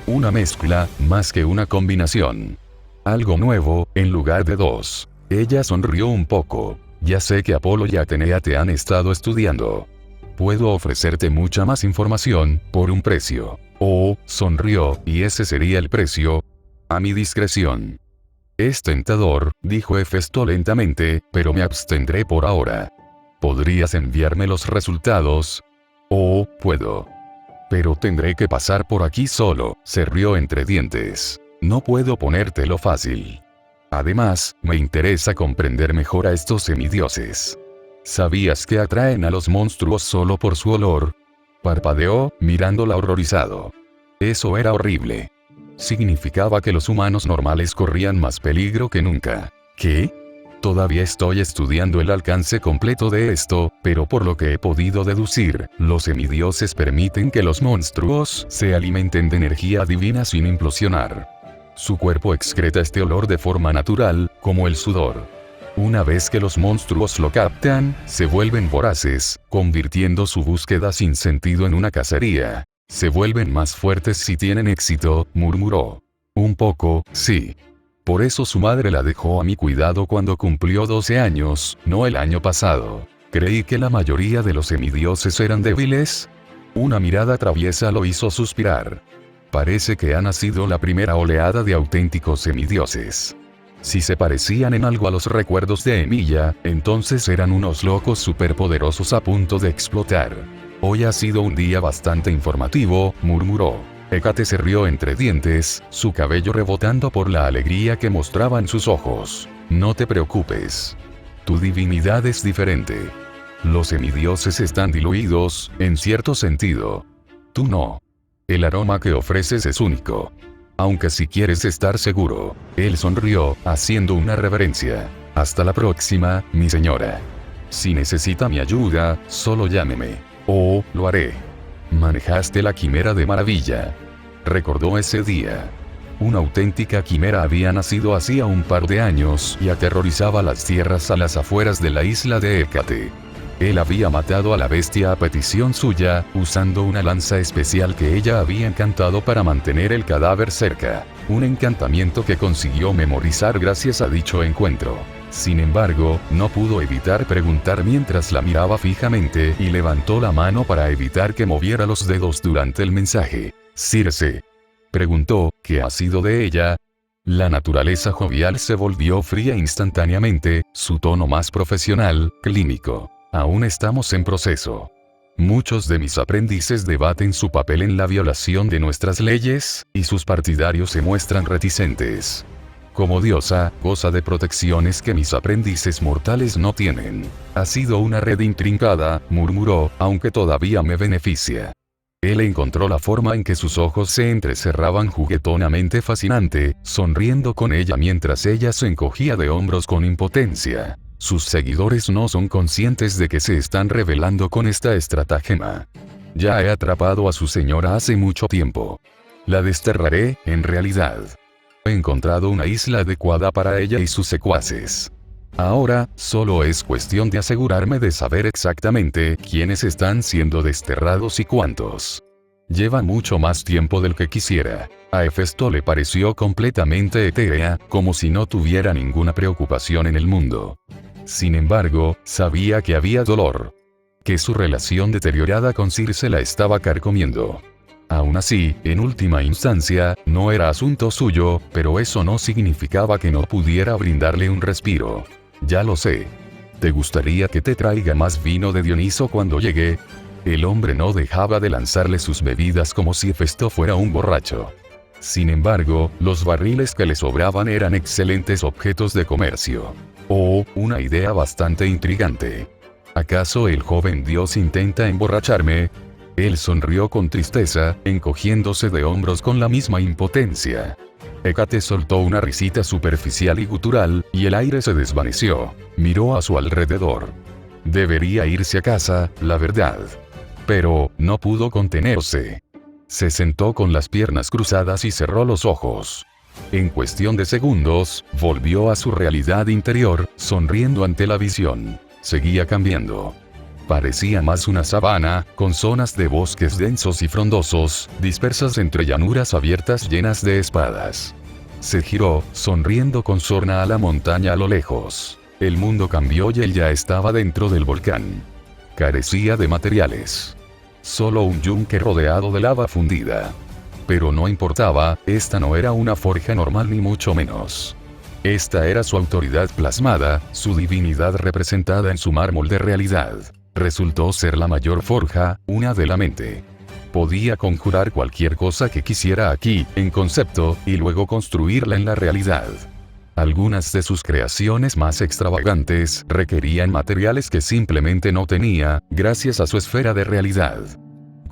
Una mezcla, más que una combinación. Algo nuevo, en lugar de dos. Ella sonrió un poco. Ya sé que Apolo y Atenea te han estado estudiando. Puedo ofrecerte mucha más información, por un precio. Oh, sonrió, y ese sería el precio. A mi discreción. Es tentador, dijo Hefesto lentamente, pero me abstendré por ahora. ¿Podrías enviarme los resultados? Oh, puedo. Pero tendré que pasar por aquí solo, se rió entre dientes. No puedo ponértelo fácil. Además, me interesa comprender mejor a estos semidioses. ¿Sabías que atraen a los monstruos solo por su olor? Parpadeó, mirándola horrorizado. Eso era horrible. Significaba que los humanos normales corrían más peligro que nunca. ¿Qué? Todavía estoy estudiando el alcance completo de esto, pero por lo que he podido deducir, los semidioses permiten que los monstruos se alimenten de energía divina sin implosionar. Su cuerpo excreta este olor de forma natural, como el sudor. Una vez que los monstruos lo captan, se vuelven voraces, convirtiendo su búsqueda sin sentido en una cacería. Se vuelven más fuertes si tienen éxito, murmuró. Un poco, sí. Por eso su madre la dejó a mi cuidado cuando cumplió 12 años, no el año pasado. Creí que la mayoría de los semidioses eran débiles. Una mirada traviesa lo hizo suspirar. Parece que ha nacido la primera oleada de auténticos semidioses. Si se parecían en algo a los recuerdos de Emilia, entonces eran unos locos superpoderosos a punto de explotar. Hoy ha sido un día bastante informativo, murmuró. Hécate se rió entre dientes, su cabello rebotando por la alegría que mostraba en sus ojos. No te preocupes. Tu divinidad es diferente. Los semidioses están diluidos, en cierto sentido. Tú no. El aroma que ofreces es único. Aunque si quieres estar seguro. Él sonrió, haciendo una reverencia. Hasta la próxima, mi señora. Si necesita mi ayuda, solo llámeme. Oh, lo haré. Manejaste la quimera de maravilla. Recordó ese día. Una auténtica quimera había nacido hacía un par de años y aterrorizaba las tierras a las afueras de la isla de Hécate. Él había matado a la bestia a petición suya, usando una lanza especial que ella había encantado para mantener el cadáver cerca. Un encantamiento que consiguió memorizar gracias a dicho encuentro. Sin embargo, no pudo evitar preguntar mientras la miraba fijamente y levantó la mano para evitar que moviera los dedos durante el mensaje. Circe. Preguntó, ¿qué ha sido de ella? La naturaleza jovial se volvió fría instantáneamente, su tono más profesional, clínico. Aún estamos en proceso. Muchos de mis aprendices debaten su papel en la violación de nuestras leyes, y sus partidarios se muestran reticentes. Como diosa, goza de protecciones que mis aprendices mortales no tienen. Ha sido una red intrincada, murmuró, aunque todavía me beneficia. Él encontró la forma en que sus ojos se entrecerraban juguetonamente fascinante, sonriendo con ella mientras ella se encogía de hombros con impotencia. Sus seguidores no son conscientes de que se están rebelando con esta estratagema. Ya he atrapado a su señora hace mucho tiempo. La desterraré, en realidad. He encontrado una isla adecuada para ella y sus secuaces. Ahora, solo es cuestión de asegurarme de saber exactamente quiénes están siendo desterrados y cuántos. Lleva mucho más tiempo del que quisiera. A Hefesto le pareció completamente etérea, como si no tuviera ninguna preocupación en el mundo. Sin embargo, sabía que había dolor. Que su relación deteriorada con Circe la estaba carcomiendo. Aún así, en última instancia, no era asunto suyo, pero eso no significaba que no pudiera brindarle un respiro. Ya lo sé. ¿Te gustaría que te traiga más vino de Dioniso cuando llegue? El hombre no dejaba de lanzarle sus bebidas como si Hefesto fuera un borracho. Sin embargo, los barriles que le sobraban eran excelentes objetos de comercio. Oh, una idea bastante intrigante. ¿Acaso el joven dios intenta emborracharme? Él sonrió con tristeza, encogiéndose de hombros con la misma impotencia. Hécate soltó una risita superficial y gutural, y el aire se desvaneció. Miró a su alrededor. Debería irse a casa, la verdad. Pero, no pudo contenerse. Se sentó con las piernas cruzadas y cerró los ojos. En cuestión de segundos, volvió a su realidad interior, sonriendo ante la visión. Seguía cambiando. Parecía más una sabana, con zonas de bosques densos y frondosos, dispersas entre llanuras abiertas llenas de espadas. Se giró, sonriendo con sorna a la montaña a lo lejos. El mundo cambió y él ya estaba dentro del volcán. Carecía de materiales. Solo un yunque rodeado de lava fundida. Pero no importaba, esta no era una forja normal ni mucho menos. Esta era su autoridad plasmada, su divinidad representada en su mármol de realidad. Resultó ser la mayor forja, una de la mente. Podía conjurar cualquier cosa que quisiera aquí, en concepto, y luego construirla en la realidad. Algunas de sus creaciones más extravagantes requerían materiales que simplemente no tenía, gracias a su esfera de realidad.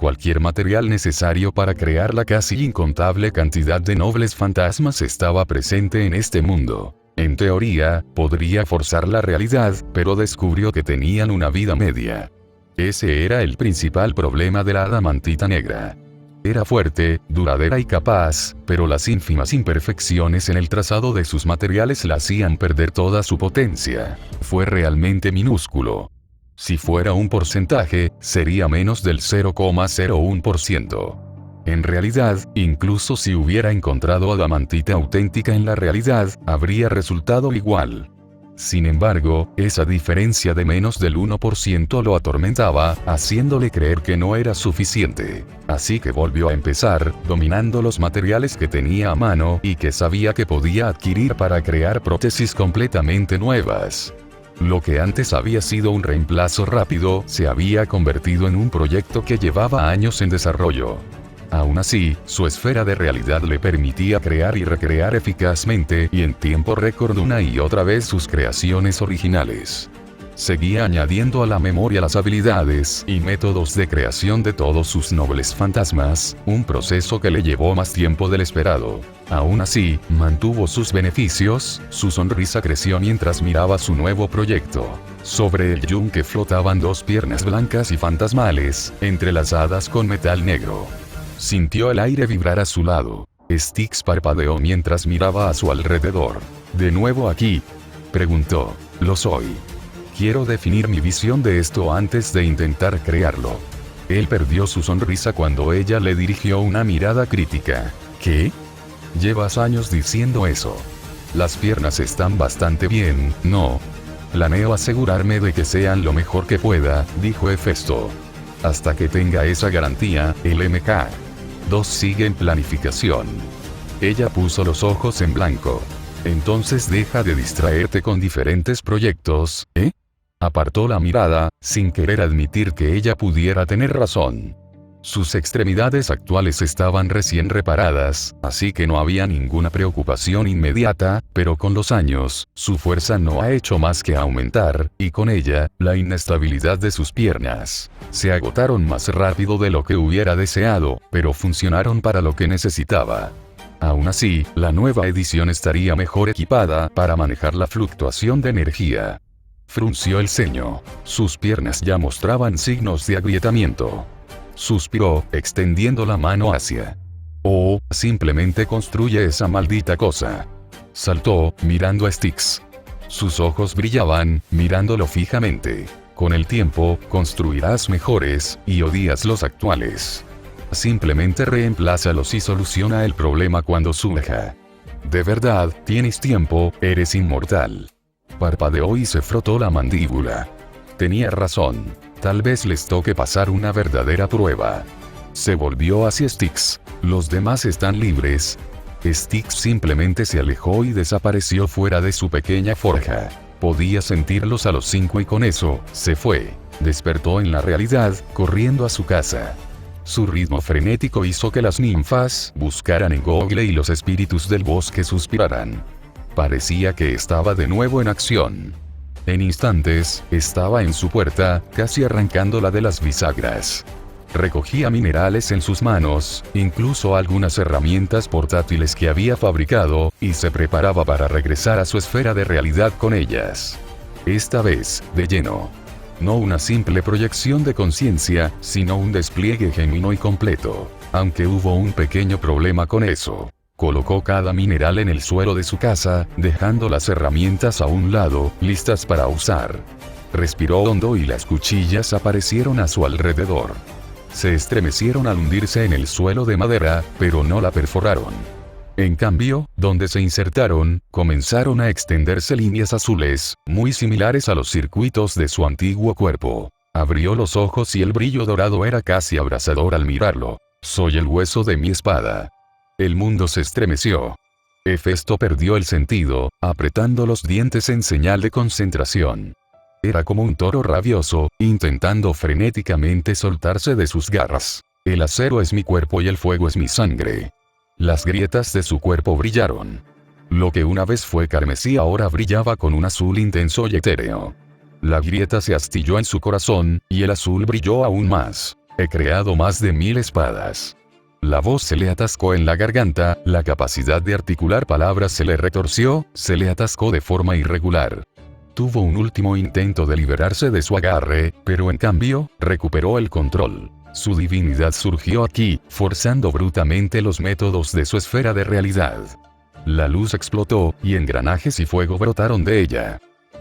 Cualquier material necesario para crear la casi incontable cantidad de nobles fantasmas estaba presente en este mundo. En teoría, podría forzar la realidad, pero descubrió que tenían una vida media. Ese era el principal problema de la adamantita negra. Era fuerte, duradera y capaz, pero las ínfimas imperfecciones en el trazado de sus materiales la hacían perder toda su potencia. Fue realmente minúsculo. Si fuera un porcentaje, sería menos del 0,01%. En realidad, incluso si hubiera encontrado adamantita auténtica en la realidad, habría resultado igual. Sin embargo, esa diferencia de menos del 1% lo atormentaba, haciéndole creer que no era suficiente. Así que volvió a empezar, dominando los materiales que tenía a mano y que sabía que podía adquirir para crear prótesis completamente nuevas. Lo que antes había sido un reemplazo rápido, se había convertido en un proyecto que llevaba años en desarrollo. Aún así, su esfera de realidad le permitía crear y recrear eficazmente y en tiempo récord una y otra vez sus creaciones originales. Seguía añadiendo a la memoria las habilidades y métodos de creación de todos sus nobles fantasmas, un proceso que le llevó más tiempo del esperado. Aún así, mantuvo sus beneficios, su sonrisa creció mientras miraba su nuevo proyecto. Sobre el yunque flotaban dos piernas blancas y fantasmales, entrelazadas con metal negro. Sintió el aire vibrar a su lado. Styx parpadeó mientras miraba a su alrededor. ¿De nuevo aquí?, preguntó. Lo soy. Quiero definir mi visión de esto antes de intentar crearlo. Él perdió su sonrisa cuando ella le dirigió una mirada crítica. ¿Qué? Llevas años diciendo eso. Las piernas están bastante bien, ¿no? Planeo asegurarme de que sean lo mejor que pueda, dijo Hefesto. Hasta que tenga esa garantía, el MK2 sigue en planificación. Ella puso los ojos en blanco. Entonces deja de distraerte con diferentes proyectos, ¿eh? Apartó la mirada, sin querer admitir que ella pudiera tener razón. Sus extremidades actuales estaban recién reparadas, así que no había ninguna preocupación inmediata, pero con los años, su fuerza no ha hecho más que aumentar, y con ella, la inestabilidad de sus piernas. Se agotaron más rápido de lo que hubiera deseado, pero funcionaron para lo que necesitaba. Aún así, la nueva edición estaría mejor equipada para manejar la fluctuación de energía. Frunció el ceño. Sus piernas ya mostraban signos de agrietamiento. Suspiró, extendiendo la mano hacia. Oh, simplemente construye esa maldita cosa. Saltó, mirando a Styx. Sus ojos brillaban, mirándolo fijamente. Con el tiempo, construirás mejores, y odias los actuales. Simplemente reemplázalos y soluciona el problema cuando surja. De verdad, tienes tiempo, eres inmortal. Parpadeó y se frotó la mandíbula. Tenía razón. Tal vez les toque pasar una verdadera prueba. Se volvió hacia Styx. Los demás están libres. Styx simplemente se alejó y desapareció fuera de su pequeña forja. Podía sentirlos a los 5 y con eso, se fue. Despertó en la realidad, corriendo a su casa. Su ritmo frenético hizo que las ninfas buscaran en Google y los espíritus del bosque suspiraran. Parecía que estaba de nuevo en acción. En instantes, estaba en su puerta, casi arrancándola de las bisagras. Recogía minerales en sus manos, incluso algunas herramientas portátiles que había fabricado, y se preparaba para regresar a su esfera de realidad con ellas. Esta vez, de lleno. No una simple proyección de conciencia, sino un despliegue genuino y completo. Aunque hubo un pequeño problema con eso. Colocó cada mineral en el suelo de su casa, dejando las herramientas a un lado, listas para usar. Respiró hondo y las cuchillas aparecieron a su alrededor. Se estremecieron al hundirse en el suelo de madera, pero no la perforaron. En cambio, donde se insertaron, comenzaron a extenderse líneas azules, muy similares a los circuitos de su antiguo cuerpo. Abrió los ojos y el brillo dorado era casi abrasador al mirarlo. Soy el hueso de mi espada. El mundo se estremeció. Hefesto perdió el sentido, apretando los dientes en señal de concentración. Era como un toro rabioso, intentando frenéticamente soltarse de sus garras. El acero es mi cuerpo y el fuego es mi sangre. Las grietas de su cuerpo brillaron. Lo que una vez fue carmesí ahora brillaba con un azul intenso y etéreo. La grieta se astilló en su corazón, y el azul brilló aún más. He creado más de 1000 espadas. La voz se le atascó en la garganta, la capacidad de articular palabras se le retorció, se le atascó de forma irregular. Tuvo un último intento de liberarse de su agarre, pero en cambio, recuperó el control. Su divinidad surgió aquí, forzando brutalmente los métodos de su esfera de realidad. La luz explotó, y engranajes y fuego brotaron de ella.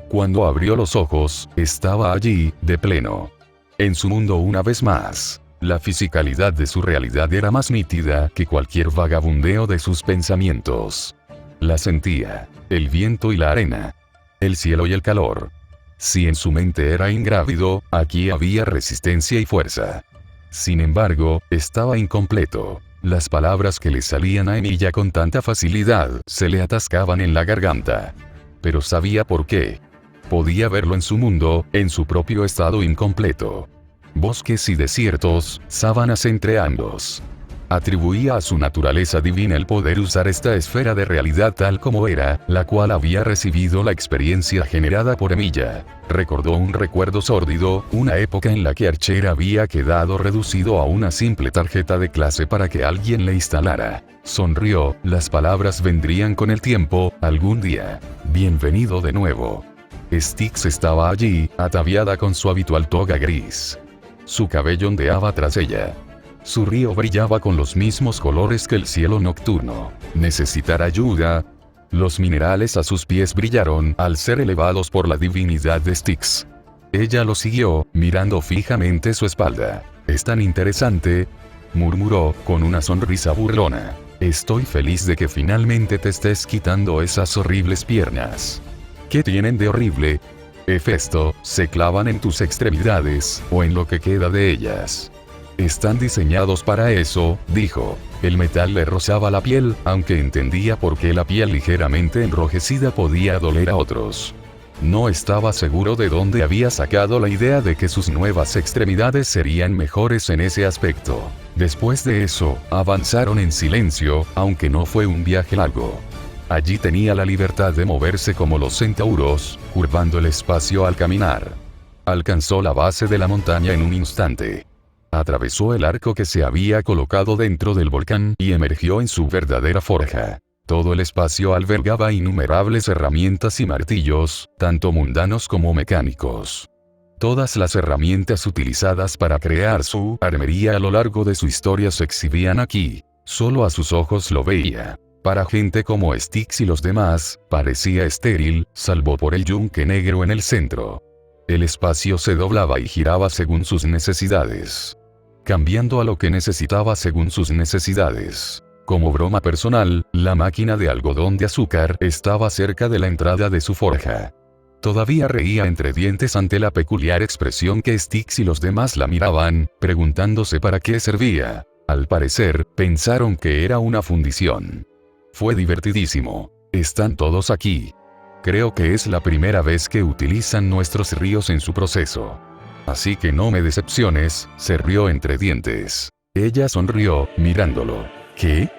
Cuando abrió los ojos, estaba allí, de pleno. En su mundo una vez más. La fisicalidad de su realidad era más nítida que cualquier vagabundeo de sus pensamientos. La sentía. El viento y la arena. El cielo y el calor. Si en su mente era ingrávido, aquí había resistencia y fuerza. Sin embargo, estaba incompleto. Las palabras que le salían a Emilia con tanta facilidad se le atascaban en la garganta. Pero sabía por qué. Podía verlo en su mundo, en su propio estado incompleto. Bosques y desiertos, sábanas entre ambos. Atribuía a su naturaleza divina el poder usar esta esfera de realidad tal como era, la cual había recibido la experiencia generada por Emilia. Recordó un recuerdo sórdido, una época en la que Archer había quedado reducido a una simple tarjeta de clase para que alguien le instalara. Sonrió, las palabras vendrían con el tiempo, algún día. Bienvenido de nuevo. Styx estaba allí, ataviada con su habitual toga gris. Su cabello ondeaba tras ella. Su río brillaba con los mismos colores que el cielo nocturno. ¿Necesitar ayuda? Los minerales a sus pies brillaron al ser elevados por la divinidad de Styx. Ella lo siguió, mirando fijamente su espalda. «Es tan interesante», murmuró, con una sonrisa burlona. «Estoy feliz de que finalmente te estés quitando esas horribles piernas». «¿Qué tienen de horrible?» «Hefesto, se clavan en tus extremidades, o en lo que queda de ellas». «Están diseñados para eso», dijo. El metal le rozaba la piel, aunque entendía por qué la piel ligeramente enrojecida podía doler a otros. No estaba seguro de dónde había sacado la idea de que sus nuevas extremidades serían mejores en ese aspecto. Después de eso, avanzaron en silencio, aunque no fue un viaje largo. Allí tenía la libertad de moverse como los centauros, curvando el espacio al caminar. Alcanzó la base de la montaña en un instante. Atravesó el arco que se había colocado dentro del volcán y emergió en su verdadera forja. Todo el espacio albergaba innumerables herramientas y martillos, tanto mundanos como mecánicos. Todas las herramientas utilizadas para crear su armería a lo largo de su historia se exhibían aquí. Solo a sus ojos lo veía. Para gente como Styx y los demás, parecía estéril, salvo por el yunque negro en el centro. El espacio se doblaba y giraba según sus necesidades. Cambiando a lo que necesitaba según sus necesidades. Como broma personal, la máquina de algodón de azúcar estaba cerca de la entrada de su forja. Todavía reía entre dientes ante la peculiar expresión que Styx y los demás la miraban, preguntándose para qué servía. Al parecer, pensaron que era una fundición. Fue divertidísimo. Están todos aquí. Creo que es la primera vez que utilizan nuestros ríos en su proceso. Así que no me decepciones, se rió entre dientes. Ella sonrió, mirándolo. ¿Qué?,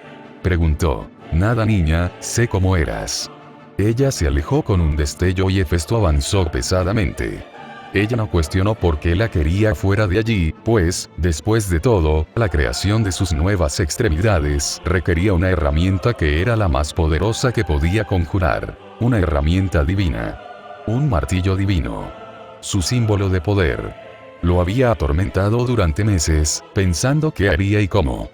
preguntó. Nada, niña, sé cómo eras. Ella se alejó con un destello y Hefesto avanzó pesadamente. Ella no cuestionó por qué la quería fuera de allí, pues, después de todo, la creación de sus nuevas extremidades requería una herramienta que era la más poderosa que podía conjurar. Una herramienta divina. Un martillo divino. Su símbolo de poder. Lo había atormentado durante meses, pensando qué haría y cómo.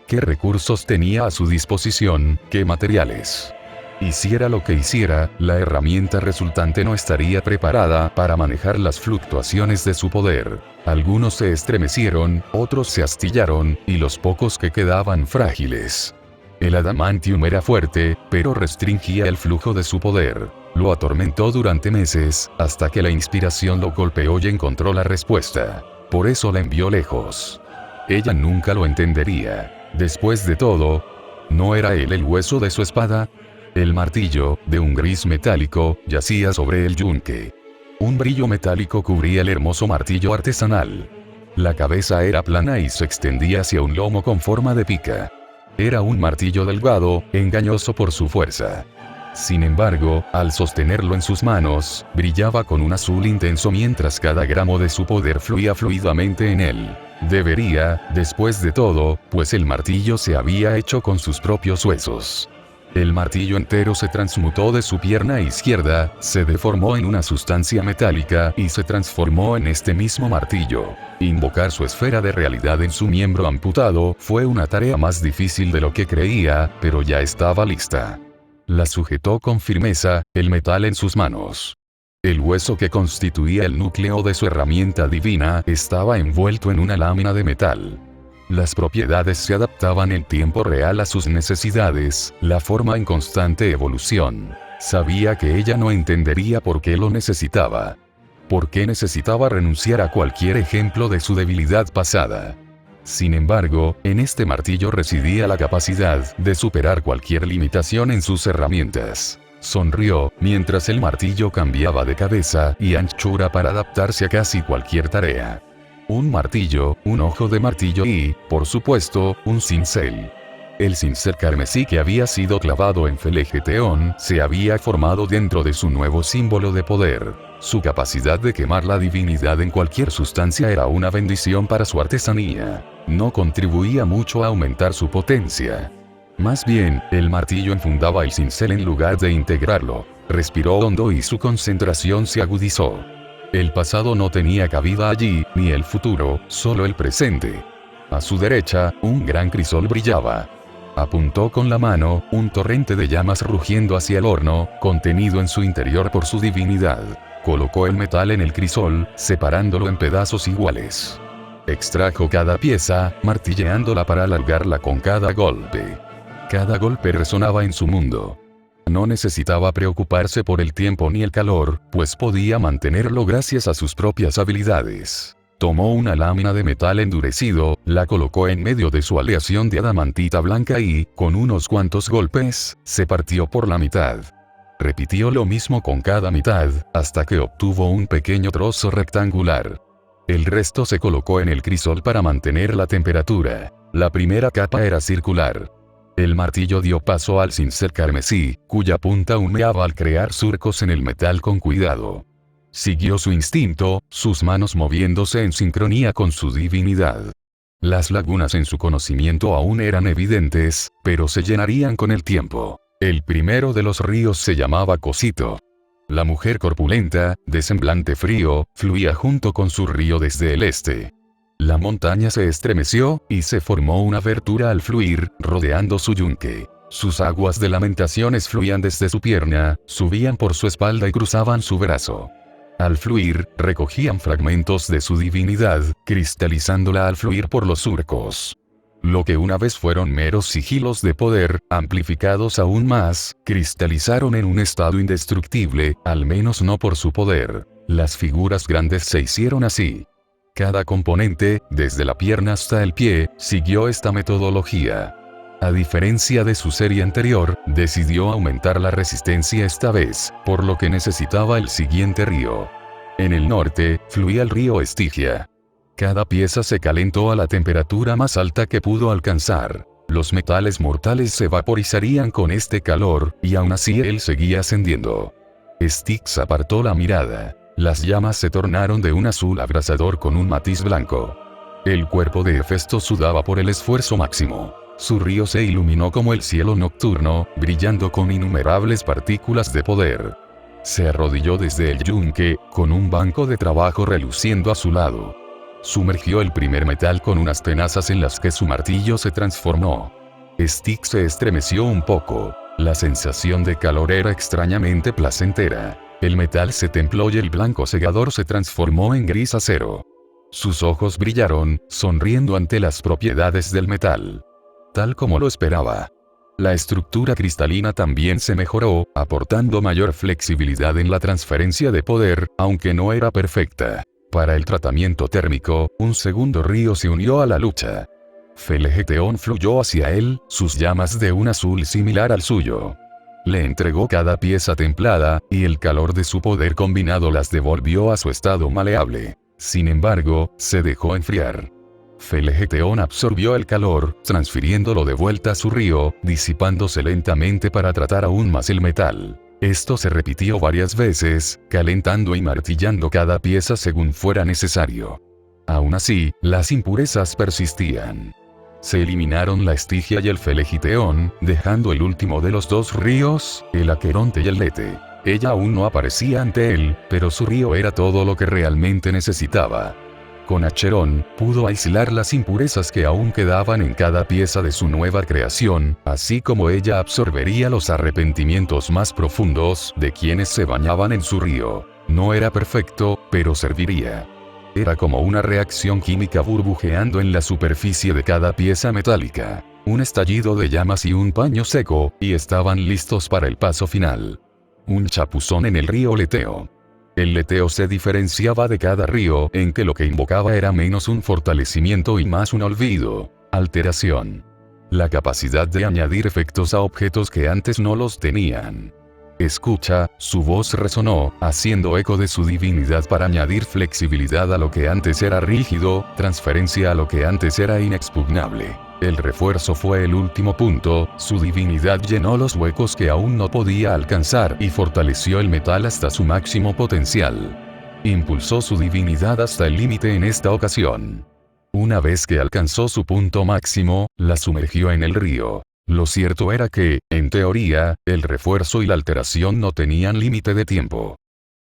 ¿Qué recursos tenía a su disposición? ¿Qué materiales? Hiciera lo que hiciera, la herramienta resultante no estaría preparada para manejar las fluctuaciones de su poder. Algunos se estremecieron, otros se astillaron, y los pocos que quedaban frágiles. El adamantium era fuerte, pero restringía el flujo de su poder. Lo atormentó durante meses, hasta que la inspiración lo golpeó y encontró la respuesta. Por eso la envió lejos. Ella nunca lo entendería. Después de todo, ¿no era él el hueso de su espada? El martillo, de un gris metálico, yacía sobre el yunque. Un brillo metálico cubría el hermoso martillo artesanal. La cabeza era plana y se extendía hacia un lomo con forma de pica. Era un martillo delgado, engañoso por su fuerza. Sin embargo, al sostenerlo en sus manos, brillaba con un azul intenso mientras cada gramo de su poder fluía fluidamente en él. Debería, después de todo, pues el martillo se había hecho con sus propios huesos. El martillo entero se transmutó de su pierna izquierda, se deformó en una sustancia metálica y se transformó en este mismo martillo. Invocar su esfera de realidad en su miembro amputado fue una tarea más difícil de lo que creía, pero ya estaba lista. La sujetó con firmeza, el metal en sus manos. El hueso que constituía el núcleo de su herramienta divina estaba envuelto en una lámina de metal. Las propiedades se adaptaban en tiempo real a sus necesidades, la forma en constante evolución. Sabía que ella no entendería por qué lo necesitaba. ¿Por qué necesitaba renunciar a cualquier ejemplo de su debilidad pasada? Sin embargo, en este martillo residía la capacidad de superar cualquier limitación en sus herramientas. Sonrió, mientras el martillo cambiaba de cabeza y anchura para adaptarse a casi cualquier tarea. Un martillo, un ojo de martillo y, por supuesto, un cincel. El cincel carmesí que había sido clavado en Felegeteón se había formado dentro de su nuevo símbolo de poder. Su capacidad de quemar la divinidad en cualquier sustancia era una bendición para su artesanía. No contribuía mucho a aumentar su potencia. Más bien, el martillo enfundaba el cincel en lugar de integrarlo. Respiró hondo y su concentración se agudizó. El pasado no tenía cabida allí, ni el futuro, solo el presente. A su derecha, un gran crisol brillaba. Apuntó con la mano, un torrente de llamas rugiendo hacia el horno, contenido en su interior por su divinidad. Colocó el metal en el crisol, separándolo en pedazos iguales. Extrajo cada pieza, martilleándola para alargarla con cada golpe. Cada golpe resonaba en su mundo. No necesitaba preocuparse por el tiempo ni el calor, pues podía mantenerlo gracias a sus propias habilidades. Tomó una lámina de metal endurecido, la colocó en medio de su aleación de adamantita blanca y, con unos cuantos golpes, se partió por la mitad. Repitió lo mismo con cada mitad, hasta que obtuvo un pequeño trozo rectangular. El resto se colocó en el crisol para mantener la temperatura. La primera capa era circular. El martillo dio paso al cincel carmesí, cuya punta humeaba al crear surcos en el metal con cuidado. Siguió su instinto, sus manos moviéndose en sincronía con su divinidad. Las lagunas en su conocimiento aún eran evidentes, pero se llenarían con el tiempo. El primero de los ríos se llamaba Cosito. La mujer corpulenta, de semblante frío, fluía junto con su río desde el este. La montaña se estremeció, y se formó una abertura al fluir, rodeando su yunque. Sus aguas de lamentaciones fluían desde su pierna, subían por su espalda y cruzaban su brazo. Al fluir, recogían fragmentos de su divinidad, cristalizándola al fluir por los surcos. Lo que una vez fueron meros sigilos de poder, amplificados aún más, cristalizaron en un estado indestructible, al menos no por su poder. Las figuras grandes se hicieron así. Cada componente, desde la pierna hasta el pie, siguió esta metodología. A diferencia de su serie anterior, decidió aumentar la resistencia esta vez, por lo que necesitaba el siguiente río. En el norte, fluía el río Estigia. Cada pieza se calentó a la temperatura más alta que pudo alcanzar. Los metales mortales se vaporizarían con este calor, y aún así él seguía ascendiendo. Styx apartó la mirada. Las llamas se tornaron de un azul abrasador con un matiz blanco. El cuerpo de Hefesto sudaba por el esfuerzo máximo. Su río se iluminó como el cielo nocturno, brillando con innumerables partículas de poder. Se arrodilló desde el yunque, con un banco de trabajo reluciendo a su lado. Sumergió el primer metal con unas tenazas en las que su martillo se transformó. Styx se estremeció un poco. La sensación de calor era extrañamente placentera. El metal se templó y el blanco segador se transformó en gris acero. Sus ojos brillaron, sonriendo ante las propiedades del metal. Tal como lo esperaba. La estructura cristalina también se mejoró, aportando mayor flexibilidad en la transferencia de poder, aunque no era perfecta. Para el tratamiento térmico, un segundo río se unió a la lucha. Felegeteón fluyó hacia él, sus llamas de un azul similar al suyo. Le entregó cada pieza templada, y el calor de su poder combinado las devolvió a su estado maleable. Sin embargo, se dejó enfriar. Felegeteón absorbió el calor, transfiriéndolo de vuelta a su río, disipándose lentamente para tratar aún más el metal. Esto se repitió varias veces, calentando y martillando cada pieza según fuera necesario. Aún así, las impurezas persistían. Se eliminaron la Estigia y el Felegiteón, dejando el último de los dos ríos, el Aqueronte y el Lete. Ella aún no aparecía ante él, pero su río era todo lo que realmente necesitaba. Con Acherón, pudo aislar las impurezas que aún quedaban en cada pieza de su nueva creación, así como ella absorbería los arrepentimientos más profundos de quienes se bañaban en su río. No era perfecto, pero serviría. Era como una reacción química burbujeando en la superficie de cada pieza metálica. Un estallido de llamas y un paño seco, y estaban listos para el paso final. Un chapuzón en el río Leteo. El Leteo se diferenciaba de cada río en que lo que invocaba era menos un fortalecimiento y más un olvido, alteración. La capacidad de añadir efectos a objetos que antes no los tenían. Escucha, su voz resonó, haciendo eco de su divinidad para añadir flexibilidad a lo que antes era rígido, transferencia a lo que antes era inexpugnable. El refuerzo fue el último punto, su divinidad llenó los huecos que aún no podía alcanzar y fortaleció el metal hasta su máximo potencial. Impulsó su divinidad hasta el límite en esta ocasión. Una vez que alcanzó su punto máximo, la sumergió en el río. Lo cierto era que, en teoría, el refuerzo y la alteración no tenían límite de tiempo.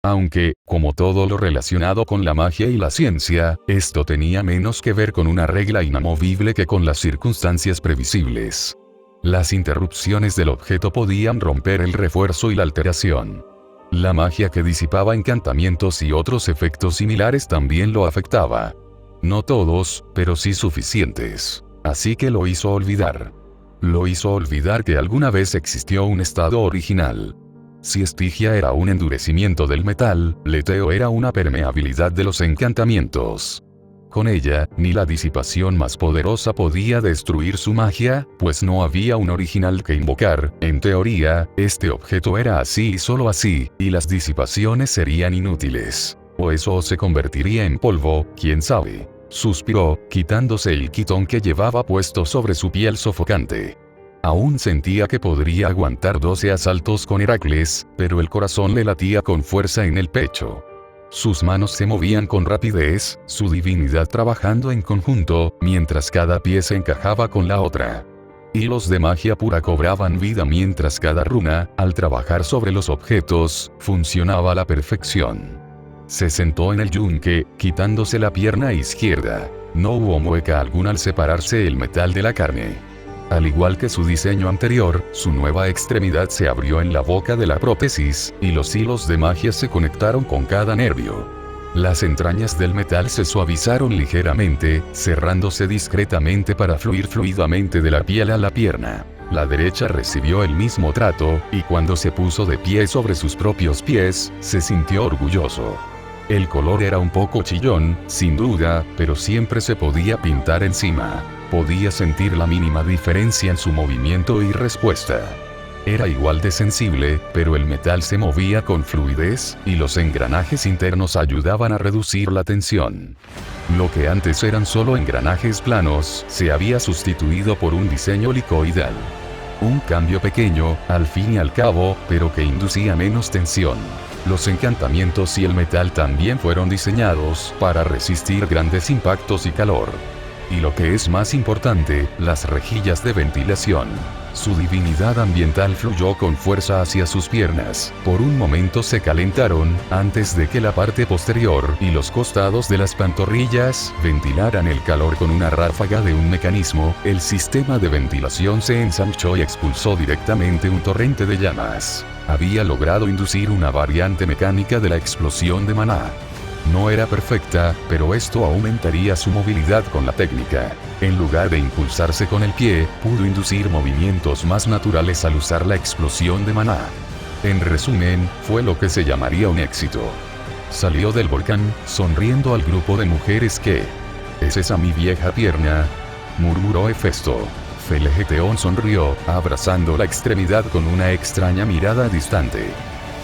Aunque, como todo lo relacionado con la magia y la ciencia, esto tenía menos que ver con una regla inamovible que con las circunstancias previsibles. Las interrupciones del objeto podían romper el refuerzo y la alteración. La magia que disipaba encantamientos y otros efectos similares también lo afectaba. No todos, pero sí suficientes. Así que lo hizo olvidar. Lo hizo olvidar que alguna vez existió un estado original. Si Estigia era un endurecimiento del metal, Leteo era una permeabilidad de los encantamientos. Con ella, ni la disipación más poderosa podía destruir su magia, pues no había un original que invocar. En teoría, este objeto era así y solo así, y las disipaciones serían inútiles. O eso se convertiría en polvo, quién sabe. Suspiró, quitándose el quitón que llevaba puesto sobre su piel sofocante. Aún sentía que podría aguantar 12 asaltos con Heracles, pero el corazón le latía con fuerza en el pecho. Sus manos se movían con rapidez, su divinidad trabajando en conjunto, mientras cada pieza encajaba con la otra. Hilos de magia pura cobraban vida mientras cada runa, al trabajar sobre los objetos, funcionaba a la perfección. Se sentó en el yunque, quitándose la pierna izquierda. No hubo mueca alguna al separarse el metal de la carne. Al igual que su diseño anterior, su nueva extremidad se abrió en la boca de la prótesis, y los hilos de magia se conectaron con cada nervio. Las entrañas del metal se suavizaron ligeramente, cerrándose discretamente para fluir fluidamente de la piel a la pierna. La derecha recibió el mismo trato, y cuando se puso de pie sobre sus propios pies, se sintió orgulloso. El color era un poco chillón, sin duda, pero siempre se podía pintar encima. Podía sentir la mínima diferencia en su movimiento y respuesta. Era igual de sensible, pero el metal se movía con fluidez, y los engranajes internos ayudaban a reducir la tensión. Lo que antes eran solo engranajes planos, se había sustituido por un diseño helicoidal. Un cambio pequeño, al fin y al cabo, pero que inducía menos tensión. Los encantamientos y el metal también fueron diseñados para resistir grandes impactos y calor. Y lo que es más importante, las rejillas de ventilación. Su divinidad ambiental fluyó con fuerza hacia sus piernas. Por un momento se calentaron, antes de que la parte posterior y los costados de las pantorrillas ventilaran el calor con una ráfaga de un mecanismo. El sistema de ventilación se ensanchó y expulsó directamente un torrente de llamas. Había logrado inducir una variante mecánica de la explosión de maná. No era perfecta, pero esto aumentaría su movilidad con la técnica. En lugar de impulsarse con el pie, pudo inducir movimientos más naturales al usar la explosión de maná. En resumen, fue lo que se llamaría un éxito. Salió del volcán, sonriendo al grupo de mujeres que... «¿Es esa mi vieja pierna?», murmuró Hefesto. Felegeteón sonrió, abrazando la extremidad con una extraña mirada distante.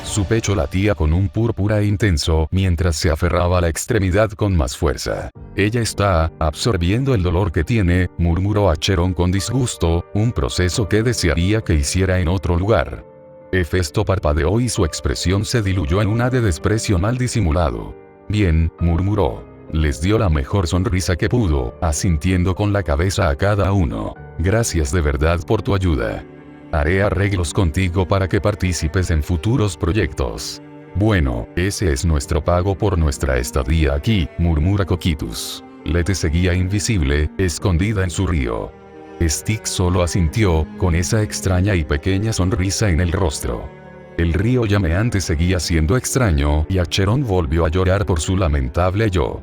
Su pecho latía con un púrpura intenso mientras se aferraba a la extremidad con más fuerza. «Ella está absorbiendo el dolor que tiene», murmuró Acherón con disgusto, un proceso que desearía que hiciera en otro lugar. Hefesto parpadeó y su expresión se diluyó en una de desprecio mal disimulado. «Bien», murmuró. les dio la mejor sonrisa que pudo, asintiendo con la cabeza a cada uno. Gracias de verdad por tu ayuda. Haré arreglos contigo para que participes en futuros proyectos. Bueno, ese es nuestro pago por nuestra estadía aquí, murmura Coqutus. Lete seguía invisible, escondida en su río. Styx solo asintió, con esa extraña y pequeña sonrisa en el rostro. El río llameante seguía siendo extraño y Acheron volvió a llorar por su lamentable yo.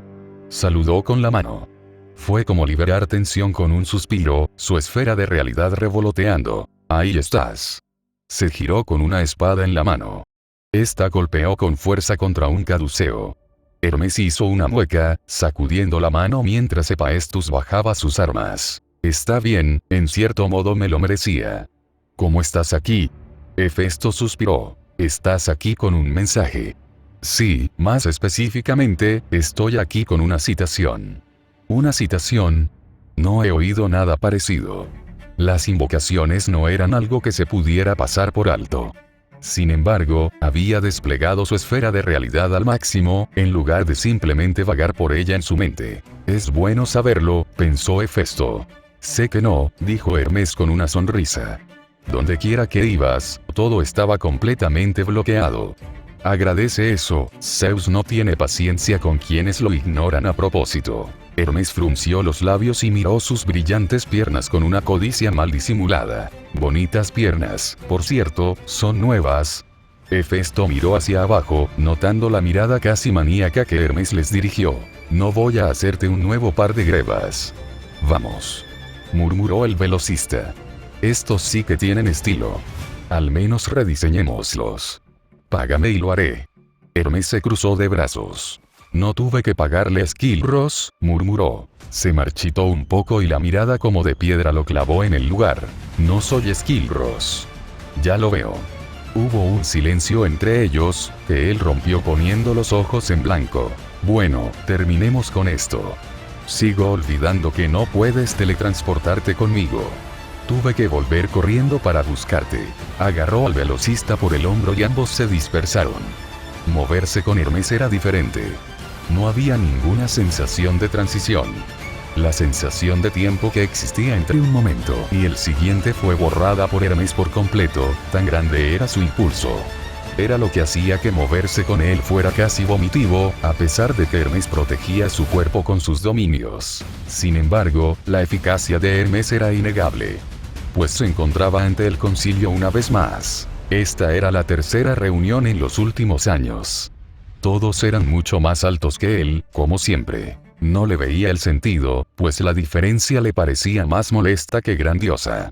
Saludó con la mano. Fue como liberar tensión con un suspiro, su esfera de realidad revoloteando. Ahí estás. Se giró con una espada en la mano. Esta golpeó con fuerza contra un caduceo. Hermes hizo una mueca, sacudiendo la mano mientras Hephaestus bajaba sus armas. Está bien, en cierto modo me lo merecía. ¿Cómo estás aquí? Hefesto suspiró. Estás aquí con un mensaje. Sí, más específicamente, estoy aquí con una citación. ¿Una citación? No he oído nada parecido. Las invocaciones no eran algo que se pudiera pasar por alto. Sin embargo, había desplegado su esfera de realidad al máximo, en lugar de simplemente vagar por ella en su mente. Es bueno saberlo, pensó Hefesto. Sé que no, dijo Hermes con una sonrisa. Donde quiera que ibas, todo estaba completamente bloqueado. Agradece eso, Zeus no tiene paciencia con quienes lo ignoran a propósito. Hermes frunció los labios y miró sus brillantes piernas con una codicia mal disimulada. Bonitas piernas, por cierto, son nuevas. Hefesto miró hacia abajo, notando la mirada casi maníaca que Hermes les dirigió. No voy a hacerte un nuevo par de grebas. Vamos. Murmuró el velocista. Estos sí que tienen estilo. Al menos rediseñémoslos. Págame y lo haré. Hermes se cruzó de brazos. No tuve que pagarle a Skilros, murmuró. Se marchitó un poco y la mirada como de piedra lo clavó en el lugar. No soy Skilros. Ya lo veo. Hubo un silencio entre ellos, que él rompió poniendo los ojos en blanco. Bueno, terminemos con esto. Sigo olvidando que no puedes teletransportarte conmigo. Tuve que volver corriendo para buscarte. Agarró al velocista por el hombro y ambos se dispersaron. Moverse con Hermes era diferente. No había ninguna sensación de transición. La sensación de tiempo que existía entre un momento y el siguiente fue borrada por Hermes por completo, tan grande era su impulso. Era lo que hacía que moverse con él fuera casi vomitivo, a pesar de que Hermes protegía su cuerpo con sus dominios. Sin embargo, la eficacia de Hermes era innegable. Pues se encontraba ante el concilio una vez más. Esta era la tercera reunión en los últimos años. Todos eran mucho más altos que él, como siempre. No le veía el sentido, pues la diferencia le parecía más molesta que grandiosa.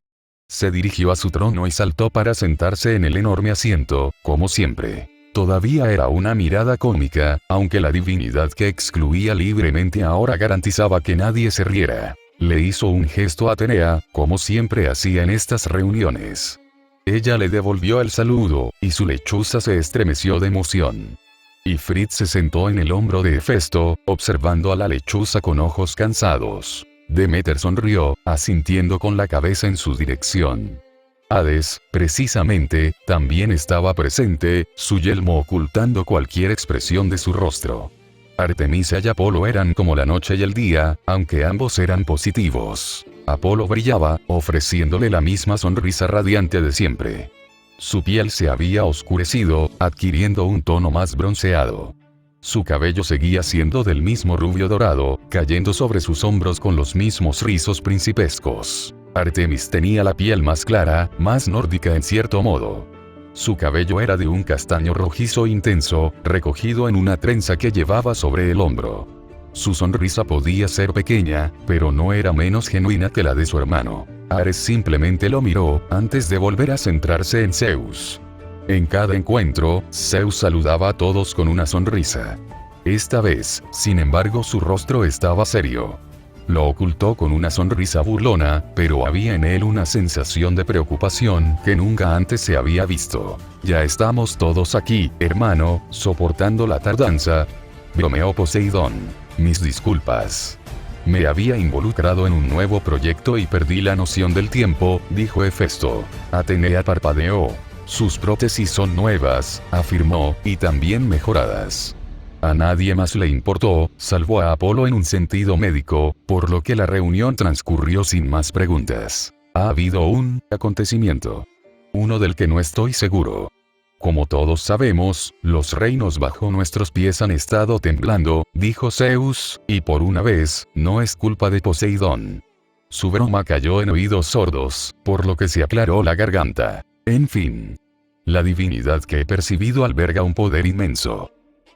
Se dirigió a su trono y saltó para sentarse en el enorme asiento, como siempre. Todavía era una mirada cómica, aunque la divinidad que excluía libremente ahora garantizaba que nadie se riera. Le hizo un gesto a Atenea, como siempre hacía en estas reuniones. Ella le devolvió el saludo, y su lechuza se estremeció de emoción. Ifrit se sentó en el hombro de Hefesto, observando a la lechuza con ojos cansados. Demeter sonrió, asintiendo con la cabeza en su dirección. Hades, precisamente, también estaba presente, su yelmo ocultando cualquier expresión de su rostro. Artemisa y Apolo eran como la noche y el día, aunque ambos eran positivos. Apolo brillaba, ofreciéndole la misma sonrisa radiante de siempre. Su piel se había oscurecido, adquiriendo un tono más bronceado. Su cabello seguía siendo del mismo rubio dorado, cayendo sobre sus hombros con los mismos rizos principescos. Artemis tenía la piel más clara, más nórdica en cierto modo. Su cabello era de un castaño rojizo intenso, recogido en una trenza que llevaba sobre el hombro. Su sonrisa podía ser pequeña, pero no era menos genuina que la de su hermano. Ares simplemente lo miró, antes de volver a centrarse en Zeus. En cada encuentro, Zeus saludaba a todos con una sonrisa. Esta vez, sin embargo, su rostro estaba serio. Lo ocultó con una sonrisa burlona, pero había en él una sensación de preocupación que nunca antes se había visto. Ya estamos todos aquí, hermano, soportando la tardanza. Bromeó Poseidón. Mis disculpas. Me había involucrado en un nuevo proyecto y perdí la noción del tiempo, dijo Hefesto. Atenea parpadeó. Sus prótesis son nuevas, afirmó, y también mejoradas. A nadie más le importó, salvo a Apolo en un sentido médico, por lo que la reunión transcurrió sin más preguntas. Ha habido un acontecimiento. Uno del que no estoy seguro. Como todos sabemos, los reinos bajo nuestros pies han estado temblando, dijo Zeus, y por una vez, no es culpa de Poseidón. Su broma cayó en oídos sordos, por lo que se aclaró la garganta. En fin. La divinidad que he percibido alberga un poder inmenso.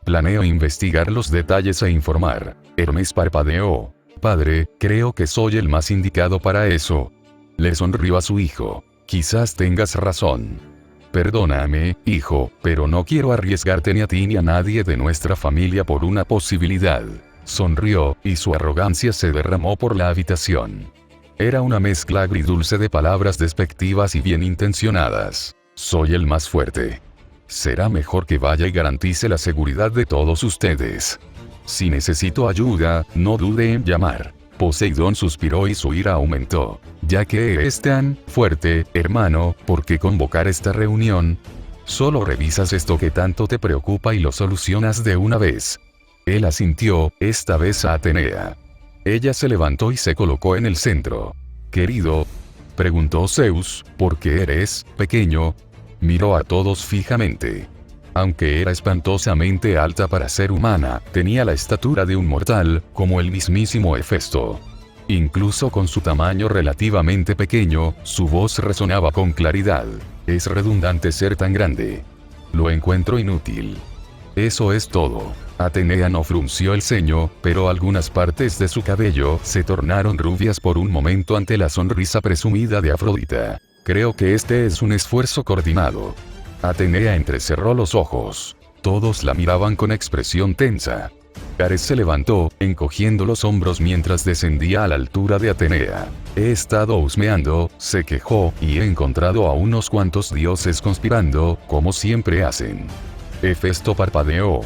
Planeo investigar los detalles e informar. Hermes parpadeó. Padre, creo que soy el más indicado para eso. Le sonrió a su hijo. Quizás tengas razón. Perdóname, hijo, pero no quiero arriesgarte ni a ti ni a nadie de nuestra familia por una posibilidad. Sonrió, y su arrogancia se derramó por la habitación. Era una mezcla agridulce de palabras despectivas y bien intencionadas. Soy el más fuerte. Será mejor que vaya y garantice la seguridad de todos ustedes. Si necesito ayuda, no dude en llamar. Poseidón suspiró y su ira aumentó. Ya que eres tan fuerte, hermano, ¿por qué convocar esta reunión? Solo revisas esto que tanto te preocupa y lo solucionas de una vez. Él asintió, esta vez a Atenea. Ella se levantó y se colocó en el centro. Querido, preguntó Zeus, ¿por qué eres pequeño? Miró a todos fijamente. Aunque era espantosamente alta para ser humana, tenía la estatura de un mortal, como el mismísimo Hefesto. Incluso con su tamaño relativamente pequeño, su voz resonaba con claridad. Es redundante ser tan grande. Lo encuentro inútil. Eso es todo. Atenea no frunció el ceño, pero algunas partes de su cabello se tornaron rubias por un momento ante la sonrisa presumida de Afrodita. Creo que este es un esfuerzo coordinado. Atenea entrecerró los ojos. Todos la miraban con expresión tensa. Ares se levantó, encogiendo los hombros mientras descendía a la altura de Atenea. He estado husmeando, se quejó, y he encontrado a unos cuantos dioses conspirando, como siempre hacen. Hefesto parpadeó.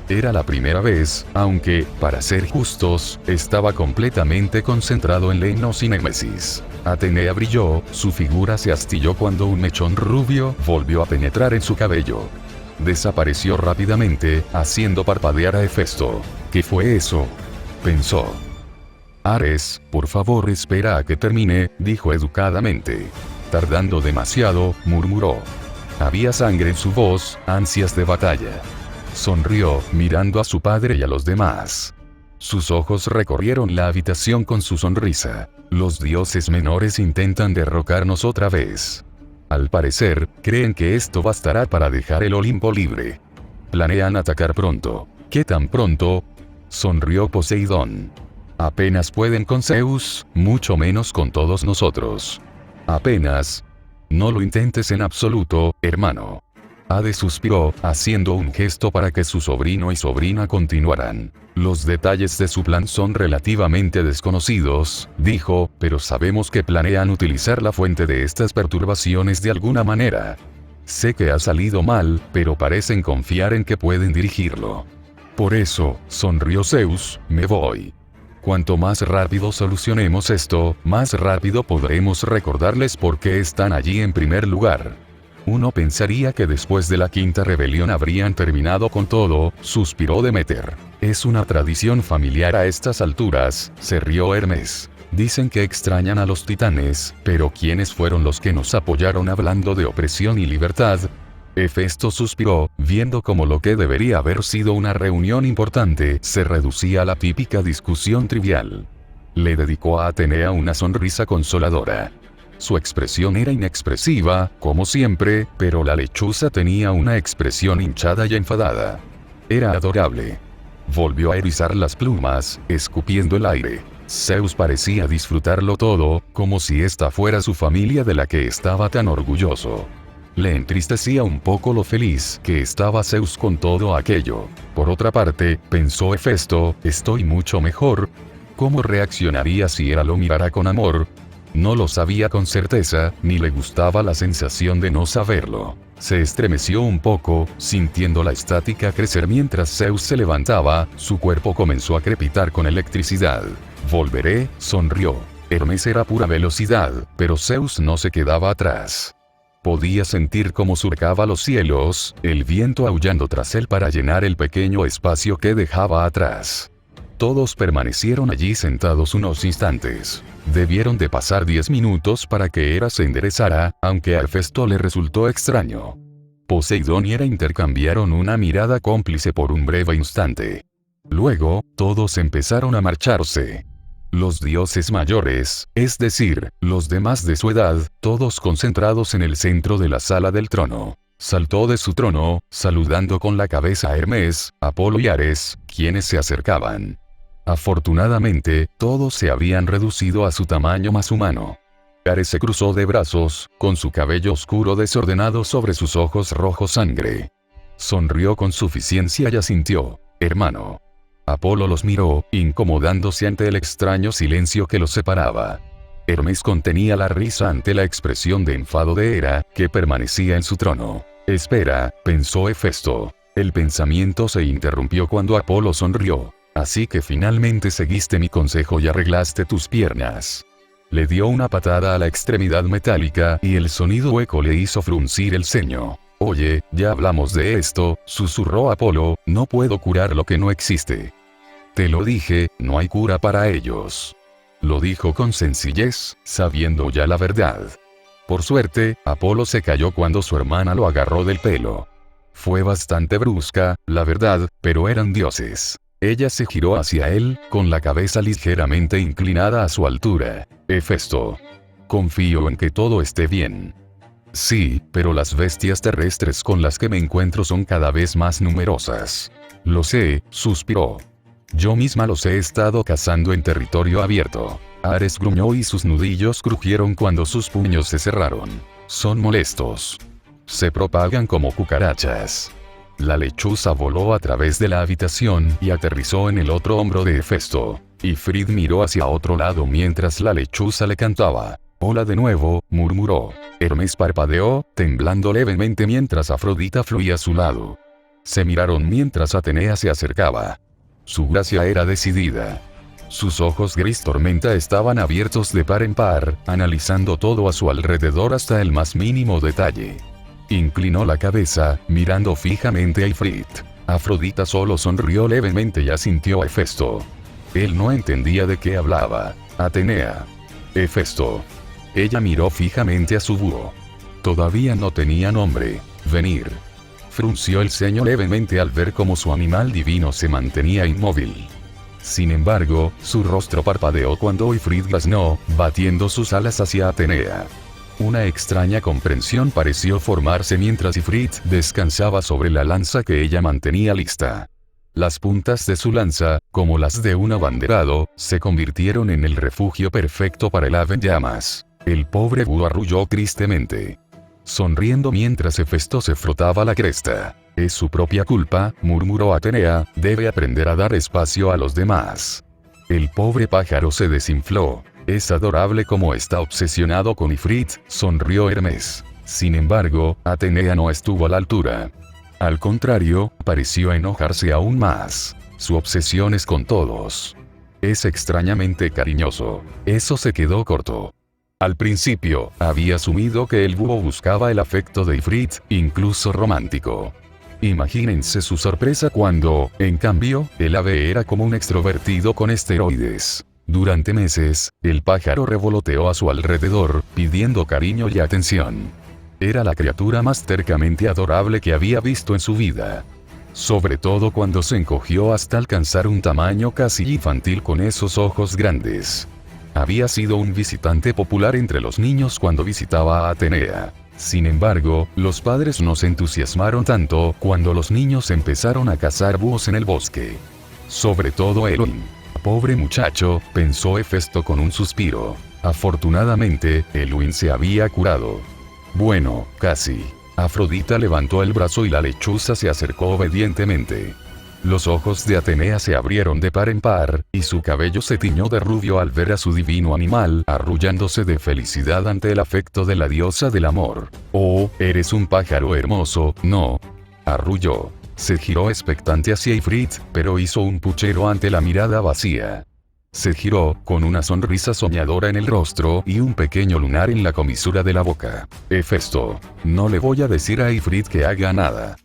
Era la primera vez, aunque, para ser justos, estaba completamente concentrado en Lemnos y Némesis. Atenea brilló, su figura se astilló cuando un mechón rubio volvió a penetrar en su cabello. Desapareció rápidamente, haciendo parpadear a Hefesto. ¿Qué fue eso? Pensó. Ares, por favor espera a que termine, dijo educadamente. Tardando demasiado, murmuró. Había sangre en su voz, ansias de batalla. Sonrió, mirando a su padre y a los demás. Sus ojos recorrieron la habitación con su sonrisa. Los dioses menores intentan derrocarnos otra vez. Al parecer, creen que esto bastará para dejar el Olimpo libre. Planean atacar pronto. ¿Qué tan pronto? Sonrió Poseidón. Apenas pueden con Zeus, mucho menos con todos nosotros. Apenas. No lo intentes en absoluto, hermano. Hades suspiró, haciendo un gesto para que su sobrino y sobrina continuaran. Los detalles de su plan son relativamente desconocidos, dijo, pero sabemos que planean utilizar la fuente de estas perturbaciones de alguna manera. Sé que ha salido mal, pero parecen confiar en que pueden dirigirlo. Por eso, sonrió Zeus, me voy. Cuanto más rápido solucionemos esto, más rápido podremos recordarles por qué están allí en primer lugar. Uno pensaría que después de la quinta rebelión habrían terminado con todo, suspiró Demeter. Es una tradición familiar a estas alturas, se rió Hermes. Dicen que extrañan a los titanes, pero ¿quiénes fueron los que nos apoyaron hablando de opresión y libertad? Hefesto suspiró, viendo como lo que debería haber sido una reunión importante se reducía a la típica discusión trivial. Le dedicó a Atenea una sonrisa consoladora. Su expresión era inexpresiva, como siempre, pero la lechuza tenía una expresión hinchada y enfadada. Era adorable. Volvió a erizar las plumas, escupiendo el aire. Zeus parecía disfrutarlo todo, como si esta fuera su familia de la que estaba tan orgulloso. Le entristecía un poco lo feliz que estaba Zeus con todo aquello. Por otra parte, pensó Hefesto, estoy mucho mejor. ¿Cómo reaccionaría si él lo mirara con amor? No lo sabía con certeza, ni le gustaba la sensación de no saberlo. Se estremeció un poco, sintiendo la estática crecer mientras Zeus se levantaba, su cuerpo comenzó a crepitar con electricidad. Volveré, sonrió. Hermes era pura velocidad, pero Zeus no se quedaba atrás. Podía sentir cómo surcaba los cielos, el viento aullando tras él para llenar el pequeño espacio que dejaba atrás. Todos permanecieron allí sentados unos instantes. Debieron de pasar 10 minutos para que Hera se enderezara, aunque a Hefesto le resultó extraño. Poseidón y Hera intercambiaron una mirada cómplice por un breve instante. Luego, todos empezaron a marcharse. Los dioses mayores, es decir, los demás de su edad, todos concentrados en el centro de la sala del trono. Saltó de su trono, saludando con la cabeza a Hermes, Apolo y Ares, quienes se acercaban. Afortunadamente, todos se habían reducido a su tamaño más humano. Ares se cruzó de brazos, con su cabello oscuro desordenado sobre sus ojos rojos sangre. Sonrió con suficiencia y asintió: hermano. Apolo los miró, incomodándose ante el extraño silencio que los separaba. Hermes contenía la risa ante la expresión de enfado de Hera, que permanecía en su trono. Espera, pensó Hefesto. El pensamiento se interrumpió cuando Apolo sonrió. Así que finalmente seguiste mi consejo y arreglaste tus piernas. Le dio una patada a la extremidad metálica y el sonido hueco le hizo fruncir el ceño. Oye, ya hablamos de esto, susurró Apolo, no puedo curar lo que no existe. Te lo dije, no hay cura para ellos. Lo dijo con sencillez, sabiendo ya la verdad. Por suerte, Apolo se calló cuando su hermana lo agarró del pelo. Fue bastante brusca, la verdad, pero eran dioses. Ella se giró hacia él, con la cabeza ligeramente inclinada a su altura. Hefesto. Confío en que todo esté bien. Sí, pero las bestias terrestres con las que me encuentro son cada vez más numerosas. Lo sé, suspiró. Yo misma los he estado cazando en territorio abierto. Ares gruñó y sus nudillos crujieron cuando sus puños se cerraron. Son molestos. Se propagan como cucarachas. La lechuza voló a través de la habitación y aterrizó en el otro hombro de Hefesto. Ifrit miró hacia otro lado mientras la lechuza le cantaba. Hola de nuevo, murmuró. Hermes parpadeó, temblando levemente mientras Afrodita fluía a su lado. Se miraron mientras Atenea se acercaba. Su gracia era decidida. Sus ojos gris tormenta estaban abiertos de par en par, analizando todo a su alrededor hasta el más mínimo detalle. Inclinó la cabeza, mirando fijamente a Ifrit. Afrodita solo sonrió levemente y asintió a Hefesto. Él no entendía de qué hablaba. Atenea. Hefesto. Ella miró fijamente a su búho. Todavía no tenía nombre. Venir. Frunció el ceño levemente al ver cómo su animal divino se mantenía inmóvil. Sin embargo, su rostro parpadeó cuando Ifrit graznó, batiendo sus alas hacia Atenea. Una extraña comprensión pareció formarse mientras Ifrit descansaba sobre la lanza que ella mantenía lista. Las puntas de su lanza, como las de un abanderado, se convirtieron en el refugio perfecto para el ave en llamas. El pobre búho arrulló tristemente. Sonriendo mientras Hefesto se frotaba la cresta. Es su propia culpa, murmuró Atenea, debe aprender a dar espacio a los demás. El pobre pájaro se desinfló. Es adorable como está obsesionado con Ifrit, sonrió Hermes. Sin embargo, Atenea no estuvo a la altura. Al contrario, pareció enojarse aún más. Su obsesión es con todos. Es extrañamente cariñoso. Eso se quedó corto. Al principio, había asumido que el búho buscaba el afecto de Ifrit, incluso romántico. Imagínense su sorpresa cuando, en cambio, el ave era como un extrovertido con esteroides. Durante meses, el pájaro revoloteó a su alrededor, pidiendo cariño y atención. Era la criatura más tercamente adorable que había visto en su vida. Sobre todo cuando se encogió hasta alcanzar un tamaño casi infantil con esos ojos grandes. Había sido un visitante popular entre los niños cuando visitaba a Atenea. Sin embargo, los padres no se entusiasmaron tanto cuando los niños empezaron a cazar búhos en el bosque. Sobre todo Elwin. Pobre muchacho, pensó Hefesto con un suspiro. Afortunadamente, Elwin se había curado. Bueno, casi. Afrodita levantó el brazo y la lechuza se acercó obedientemente. Los ojos de Atenea se abrieron de par en par, y su cabello se tiñó de rubio al ver a su divino animal arrullándose de felicidad ante el afecto de la diosa del amor. Oh, eres un pájaro hermoso, ¿no? Arrulló. Se giró expectante hacia Ifrit, pero hizo un puchero ante la mirada vacía. Se giró, con una sonrisa soñadora en el rostro y un pequeño lunar en la comisura de la boca. Hefesto. No le voy a decir a Ifrit que haga nada.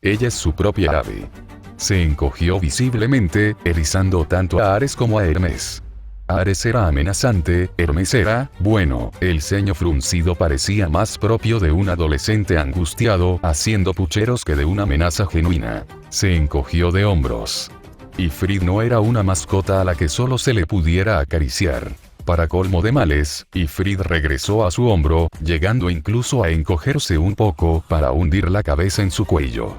Ella es su propia ave. Se encogió visiblemente, erizando tanto a Ares como a Hermes. Ares era amenazante, Hermes era, bueno, el ceño fruncido parecía más propio de un adolescente angustiado, haciendo pucheros que de una amenaza genuina. Se encogió de hombros. Ifrit no era una mascota a la que solo se le pudiera acariciar. Para colmo de males, Ifrit regresó a su hombro, llegando incluso a encogerse un poco para hundir la cabeza en su cuello.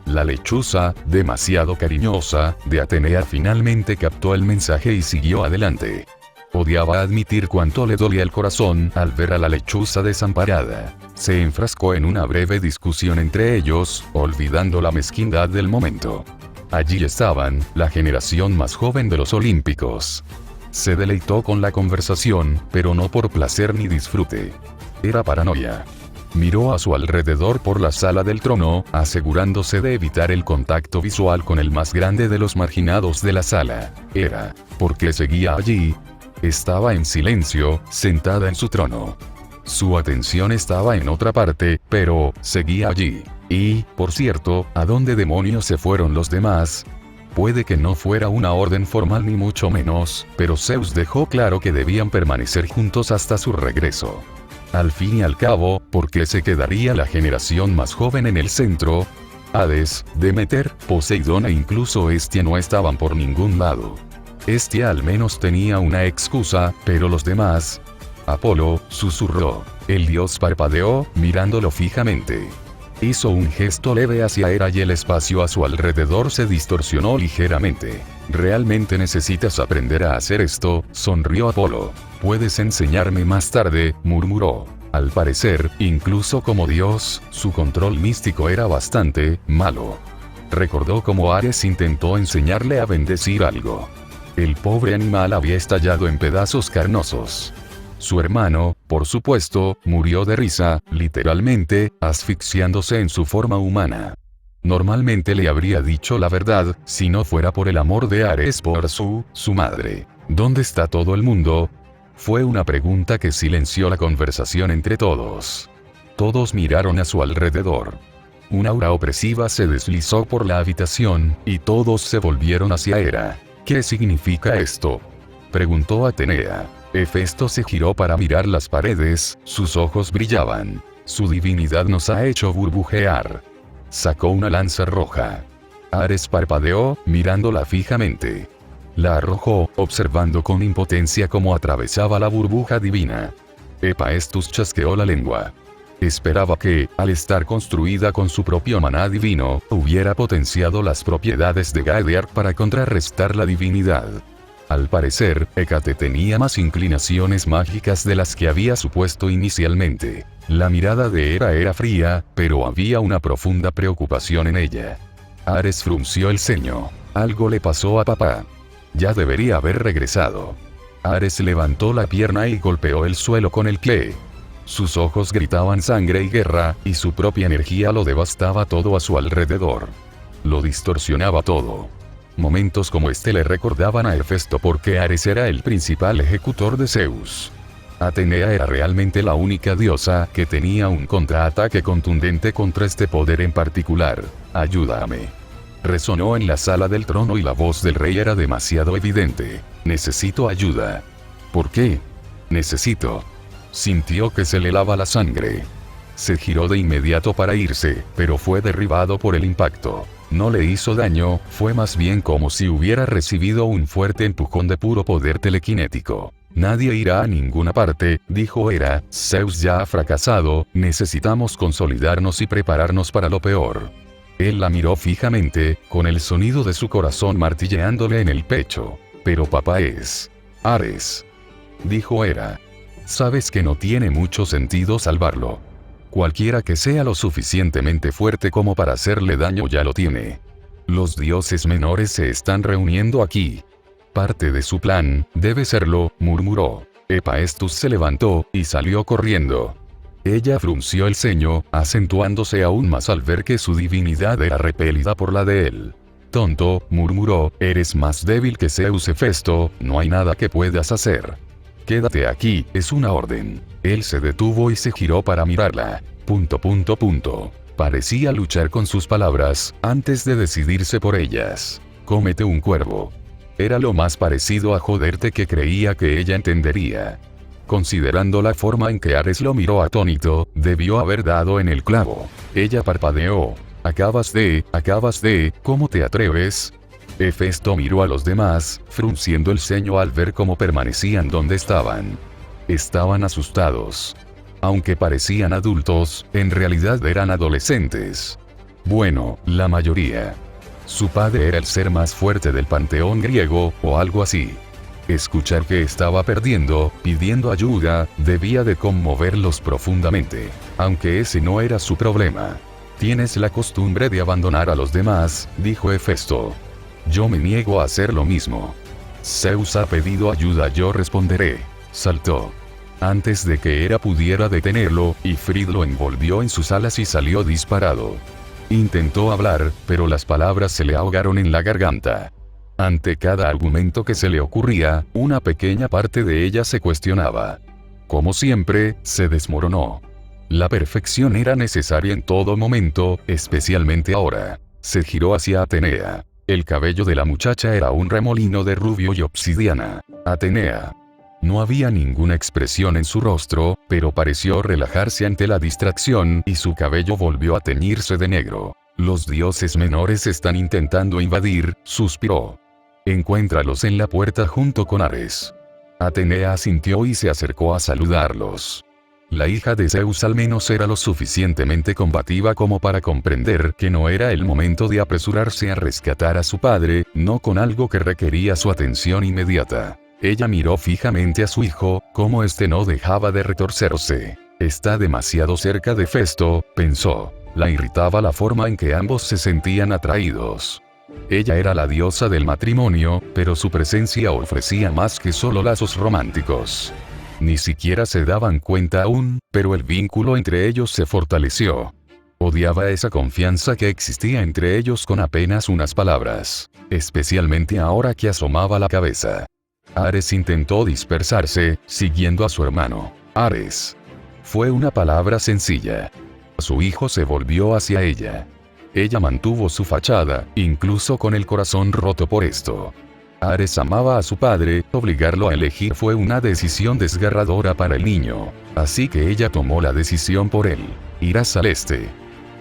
La lechuza, demasiado cariñosa, de Atenea finalmente captó el mensaje y siguió adelante. Odiaba admitir cuánto le dolía el corazón al ver a la lechuza desamparada. Se enfrascó en una breve discusión entre ellos, olvidando la mezquindad del momento. Allí estaban, la generación más joven de los olímpicos. Se deleitó con la conversación, pero no por placer ni disfrute. Era paranoia. Miró a su alrededor por la sala del trono, asegurándose de evitar el contacto visual con el más grande de los marginados de la sala. ¿Por qué seguía allí? Estaba en silencio, sentada en su trono. Su atención estaba en otra parte, pero seguía allí. Y, por cierto, ¿a dónde demonios se fueron los demás? Puede que no fuera una orden formal ni mucho menos, pero Zeus dejó claro que debían permanecer juntos hasta su regreso. Al fin y al cabo, ¿por qué se quedaría la generación más joven en el centro? Hades, Demeter, Poseidón e incluso Hestia no estaban por ningún lado. Hestia al menos tenía una excusa, pero los demás... Apolo, susurró. El dios parpadeó, mirándolo fijamente. Hizo un gesto leve hacia Hera y el espacio a su alrededor se distorsionó ligeramente. ¿Realmente necesitas aprender a hacer esto?, sonrió Apolo. Puedes enseñarme más tarde, murmuró. Al parecer, incluso como dios, su control místico era bastante malo. Recordó cómo Ares intentó enseñarle a bendecir algo. El pobre animal había estallado en pedazos carnosos. Su hermano, por supuesto, murió de risa, literalmente, asfixiándose en su forma humana. Normalmente le habría dicho la verdad, si no fuera por el amor de Ares por su madre. ¿Dónde está todo el mundo? Fue una pregunta que silenció la conversación entre todos. Todos miraron a su alrededor. Un aura opresiva se deslizó por la habitación, y todos se volvieron hacia Hera. ¿Qué significa esto?, preguntó Atenea. Hefesto se giró para mirar las paredes, sus ojos brillaban. Su divinidad nos ha hecho burbujear. Sacó una lanza roja. Ares parpadeó, mirándola fijamente. La arrojó, observando con impotencia cómo atravesaba la burbuja divina. Hephaestus chasqueó la lengua. Esperaba que, al estar construida con su propio maná divino, hubiera potenciado las propiedades de Gaedear para contrarrestar la divinidad. Al parecer, Hécate tenía más inclinaciones mágicas de las que había supuesto inicialmente. La mirada de Hera era fría, pero había una profunda preocupación en ella. Ares frunció el ceño. Algo le pasó a papá. Ya debería haber regresado. Ares levantó la pierna y golpeó el suelo con el cle. Sus ojos gritaban sangre y guerra, y su propia energía lo devastaba todo a su alrededor. Lo distorsionaba todo. Momentos como este le recordaban a Hefesto porque Ares era el principal ejecutor de Zeus. Atenea era realmente la única diosa que tenía un contraataque contundente contra este poder en particular. Ayúdame. Resonó en la sala del trono y la voz del rey era demasiado evidente. Necesito ayuda. ¿Por qué? Necesito. Sintió que se le helaba la sangre. Se giró de inmediato para irse, pero fue derribado por el impacto. No le hizo daño, fue más bien como si hubiera recibido un fuerte empujón de puro poder telequinético. Nadie irá a ninguna parte, dijo Hera, Zeus ya ha fracasado, necesitamos consolidarnos y prepararnos para lo peor. Él la miró fijamente, con el sonido de su corazón martilleándole en el pecho. Pero papá es Ares, dijo Hera. Sabes que no tiene mucho sentido salvarlo. Cualquiera que sea lo suficientemente fuerte como para hacerle daño ya lo tiene. Los dioses menores se están reuniendo aquí. Parte de su plan, debe serlo, murmuró. Hephaestus se levantó, y salió corriendo. Ella frunció el ceño, acentuándose aún más al ver que su divinidad era repelida por la de él. tonto, murmuró, eres más débil que Zeus. Hefesto, no hay nada que puedas hacer. Quédate aquí, es una orden. Él se detuvo y se giró para mirarla. Parecía luchar con sus palabras, antes de decidirse por ellas. Cómete un cuervo. Era lo más parecido a joderte que creía que ella entendería. Considerando la forma en que Ares lo miró atónito, debió haber dado en el clavo. Ella parpadeó. Acabas de, ¿cómo te atreves? Hefesto miró a los demás, frunciendo el ceño al ver cómo permanecían donde estaban. Estaban asustados. Aunque parecían adultos, en realidad eran adolescentes. Bueno, la mayoría. Su padre era el ser más fuerte del panteón griego, o algo así. Escuchar que estaba perdiendo, pidiendo ayuda, debía de conmoverlos profundamente. Aunque ese no era su problema. Tienes la costumbre de abandonar a los demás, dijo Hefesto. Yo me niego a hacer lo mismo. Zeus ha pedido ayuda, yo responderé. Saltó. Antes de que Hera pudiera detenerlo, Ifrit lo envolvió en sus alas y salió disparado. Intentó hablar, pero las palabras se le ahogaron en la garganta. Ante cada argumento que se le ocurría, una pequeña parte de ella se cuestionaba. Como siempre, se desmoronó. La perfección era necesaria en todo momento, especialmente ahora. Se giró hacia Atenea. El cabello de la muchacha era un remolino de rubio y obsidiana. Atenea. No había ninguna expresión en su rostro, pero pareció relajarse ante la distracción y su cabello volvió a teñirse de negro. Los dioses menores están intentando invadir, suspiró. Encuéntralos en la puerta junto con Ares. Atenea asintió y se acercó a saludarlos. La hija de Zeus al menos era lo suficientemente combativa como para comprender que no era el momento de apresurarse a rescatar a su padre, no con algo que requería su atención inmediata. Ella miró fijamente a su hijo, como este no dejaba de retorcerse. Está demasiado cerca de Hefesto, pensó. La irritaba la forma en que ambos se sentían atraídos. Ella era la diosa del matrimonio, pero su presencia ofrecía más que solo lazos románticos. Ni siquiera se daban cuenta aún, pero el vínculo entre ellos se fortaleció. Odiaba esa confianza que existía entre ellos con apenas unas palabras, especialmente ahora que asomaba la cabeza. Ares intentó dispersarse, siguiendo a su hermano. Ares. Fue una palabra sencilla. Su hijo se volvió hacia ella. Ella mantuvo su fachada, incluso con el corazón roto por esto. Ares amaba a su padre, obligarlo a elegir fue una decisión desgarradora para el niño. Así que ella tomó la decisión por él. Irás al este.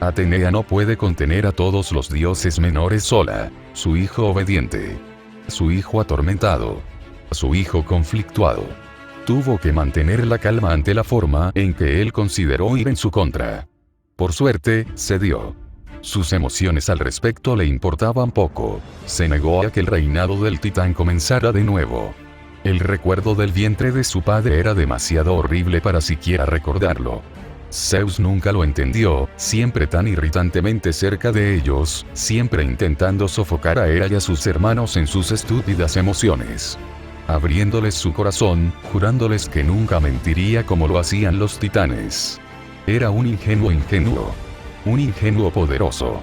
Atenea no puede contener a todos los dioses menores sola. Su hijo obediente. Su hijo atormentado. Su hijo conflictuado. Tuvo que mantener la calma ante la forma en que él consideró ir en su contra. Por suerte, cedió. Sus emociones al respecto le importaban poco. Se negó a que el reinado del titán comenzara de nuevo. El recuerdo del vientre de su padre era demasiado horrible para siquiera recordarlo. Zeus nunca lo entendió, siempre tan irritantemente cerca de ellos, siempre intentando sofocar a Hera y a sus hermanos en sus estúpidas emociones. Abriéndoles su corazón, jurándoles que nunca mentiría como lo hacían los titanes. Era un ingenuo. Un ingenuo poderoso.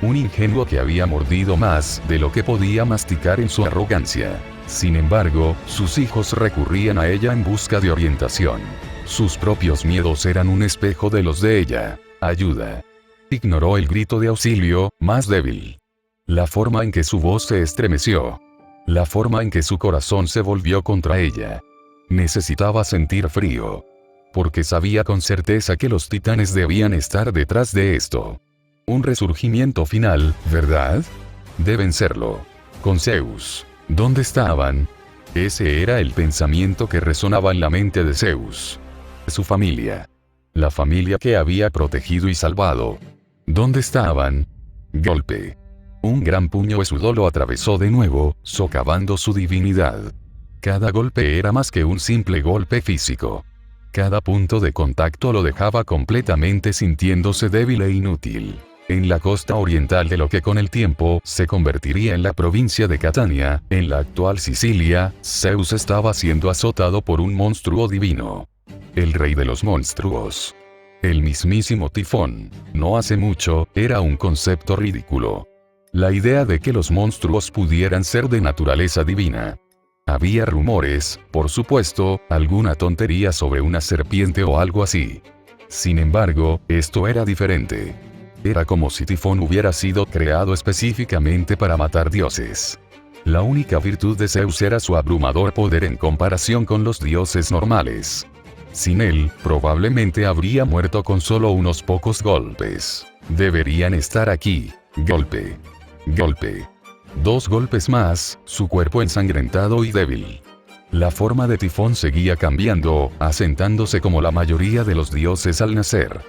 Un ingenuo que había mordido más de lo que podía masticar en su arrogancia. Sin embargo, sus hijos recurrían a ella en busca de orientación. Sus propios miedos eran un espejo de los de ella. Ayuda. Ignoró el grito de auxilio, más débil. La forma en que su voz se estremeció. La forma en que su corazón se volvió contra ella. Necesitaba sentir frío. Porque sabía con certeza que los titanes debían estar detrás de esto. Un resurgimiento final, ¿verdad? Deben serlo. Con Zeus. ¿Dónde estaban? Ese era el pensamiento que resonaba en la mente de Zeus. Su familia. La familia que había protegido y salvado. ¿Dónde estaban? Golpe. Un gran puño huesudo lo atravesó de nuevo, socavando su divinidad. Cada golpe era más que un simple golpe físico. Cada punto de contacto lo dejaba completamente sintiéndose débil e inútil. En la costa oriental de lo que con el tiempo se convertiría en la provincia de Catania, en la actual Sicilia, Zeus estaba siendo azotado por un monstruo divino. El rey de los monstruos. El mismísimo Tifón. No hace mucho, era un concepto ridículo. La idea de que los monstruos pudieran ser de naturaleza divina. Había rumores, por supuesto, alguna tontería sobre una serpiente o algo así. Sin embargo, esto era diferente. Era como si Tifón hubiera sido creado específicamente para matar dioses. La única virtud de Zeus era su abrumador poder en comparación con los dioses normales. Sin él, probablemente habría muerto con solo unos pocos golpes. Deberían estar aquí. Golpe. Golpe. 2 golpes más, su cuerpo ensangrentado y débil. La forma de Tifón seguía cambiando, asentándose como la mayoría de los dioses al nacer.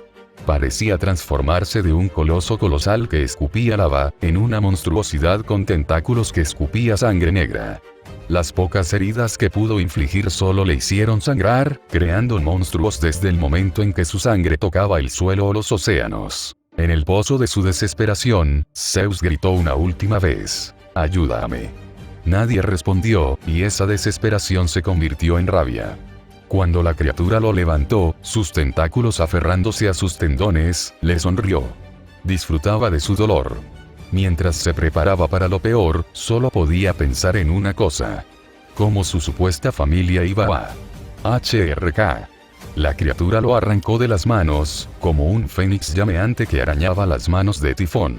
Parecía transformarse de un coloso colosal que escupía lava, en una monstruosidad con tentáculos que escupía sangre negra. Las pocas heridas que pudo infligir solo le hicieron sangrar, creando monstruos desde el momento en que su sangre tocaba el suelo o los océanos. En el pozo de su desesperación, Zeus gritó una última vez: «¡Ayúdame!». Nadie respondió, y esa desesperación se convirtió en rabia. Cuando la criatura lo levantó, sus tentáculos aferrándose a sus tendones, le sonrió. Disfrutaba de su dolor. Mientras se preparaba para lo peor, solo podía pensar en una cosa: cómo su supuesta familia iba a HRK. La criatura lo arrancó de las manos, como un fénix llameante que arañaba las manos de Tifón.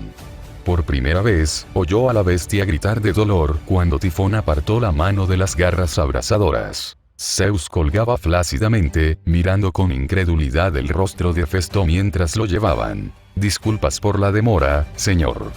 Por primera vez, oyó a la bestia gritar de dolor cuando Tifón apartó la mano de las garras abrasadoras. Zeus colgaba flácidamente, mirando con incredulidad el rostro de Hefesto mientras lo llevaban. «Disculpas por la demora, señor».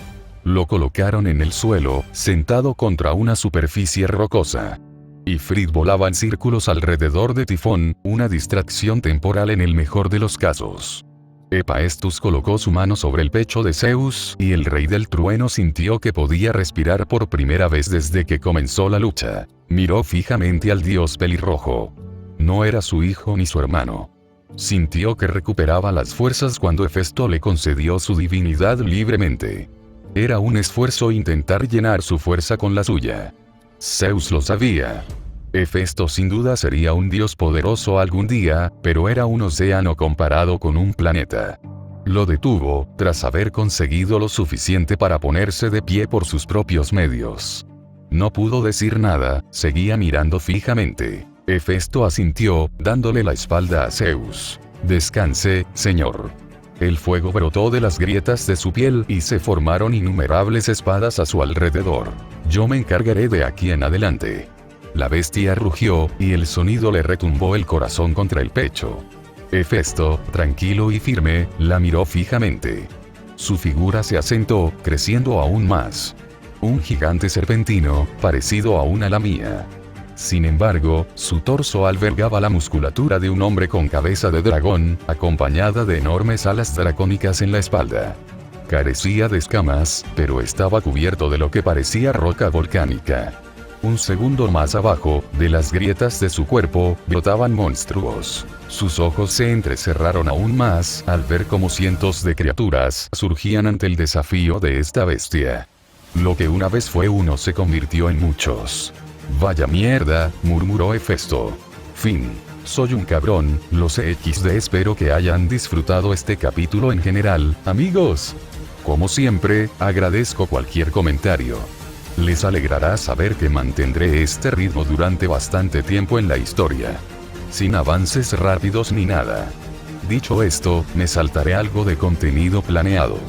Lo colocaron en el suelo, sentado contra una superficie rocosa. Ifrit volaba en círculos alrededor de Tifón, una distracción temporal en el mejor de los casos. Hephaestus colocó su mano sobre el pecho de Zeus, y el rey del trueno sintió que podía respirar por primera vez desde que comenzó la lucha. Miró fijamente al dios pelirrojo. No era su hijo ni su hermano. Sintió que recuperaba las fuerzas cuando Hefesto le concedió su divinidad libremente. Era un esfuerzo intentar llenar su fuerza con la suya. Zeus lo sabía. Hefesto sin duda sería un dios poderoso algún día, pero era un océano comparado con un planeta. Lo detuvo, tras haber conseguido lo suficiente para ponerse de pie por sus propios medios. No pudo decir nada, seguía mirando fijamente. Hefesto asintió, dándole la espalda a Zeus. «Descanse, señor». El fuego brotó de las grietas de su piel y se formaron innumerables espadas a su alrededor. «Yo me encargaré de aquí en adelante». La bestia rugió, y el sonido le retumbó el corazón contra el pecho. Hefesto, tranquilo y firme, la miró fijamente. Su figura se asentó, creciendo aún más. Un gigante serpentino, parecido a una lamía. Sin embargo, su torso albergaba la musculatura de un hombre con cabeza de dragón, acompañada de enormes alas dracónicas en la espalda. Carecía de escamas, pero estaba cubierto de lo que parecía roca volcánica. Un segundo más abajo, de las grietas de su cuerpo, brotaban monstruos. Sus ojos se entrecerraron aún más, al ver cómo cientos de criaturas surgían ante el desafío de esta bestia. Lo que una vez fue uno se convirtió en muchos. «Vaya mierda», murmuró Hefesto. Fin. Soy un cabrón, lo sé XD. Espero que hayan disfrutado este capítulo en general, amigos. Como siempre, agradezco cualquier comentario. Les alegrará saber que mantendré este ritmo durante bastante tiempo en la historia. Sin avances rápidos ni nada. Dicho esto, me saltaré algo de contenido planeado.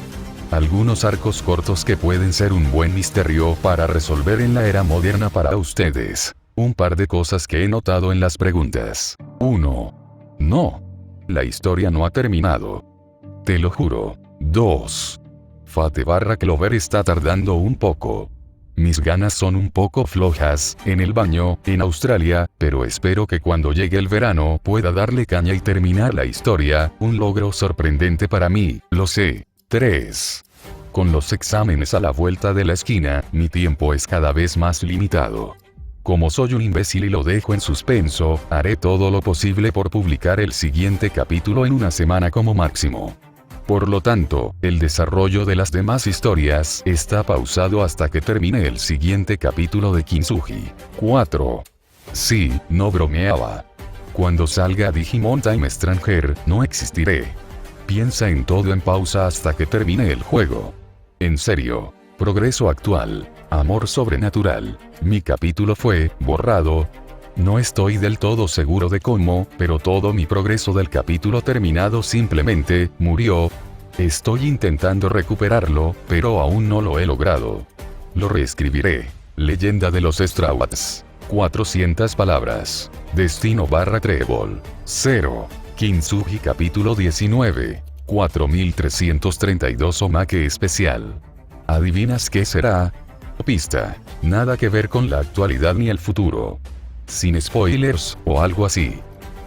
Algunos arcos cortos que pueden ser un buen misterio para resolver en la era moderna para ustedes. Un par de cosas que he notado en las preguntas. 1. No. La historia no ha terminado. Te lo juro. 2. Fate_Clover está tardando un poco. Mis ganas son un poco flojas, en el baño, en Australia, pero espero que cuando llegue el verano pueda darle caña y terminar la historia, un logro sorprendente para mí, lo sé. 3. Con los exámenes a la vuelta de la esquina, mi tiempo es cada vez más limitado. Como soy un imbécil y lo dejo en suspenso, haré todo lo posible por publicar el siguiente capítulo en una semana como máximo. Por lo tanto, el desarrollo de las demás historias está pausado hasta que termine el siguiente capítulo de Kintsugi. 4. Sí, no bromeaba. Cuando salga Digimon Time Stranger, no existiré. Piensa en todo en pausa hasta que termine el juego. En serio. Progreso actual. Amor sobrenatural. Mi capítulo fue borrado. No estoy del todo seguro de cómo, pero todo mi progreso del capítulo terminado simplemente murió. Estoy intentando recuperarlo, pero aún no lo he logrado. Lo reescribiré. Leyenda de los Straw-Hats. 400 palabras. Destino / Trébol. 0. Kintsugi capítulo 19. 4332 Omake especial. ¿Adivinas qué será? Pista. Nada que ver con la actualidad ni el futuro. Sin spoilers, o algo así.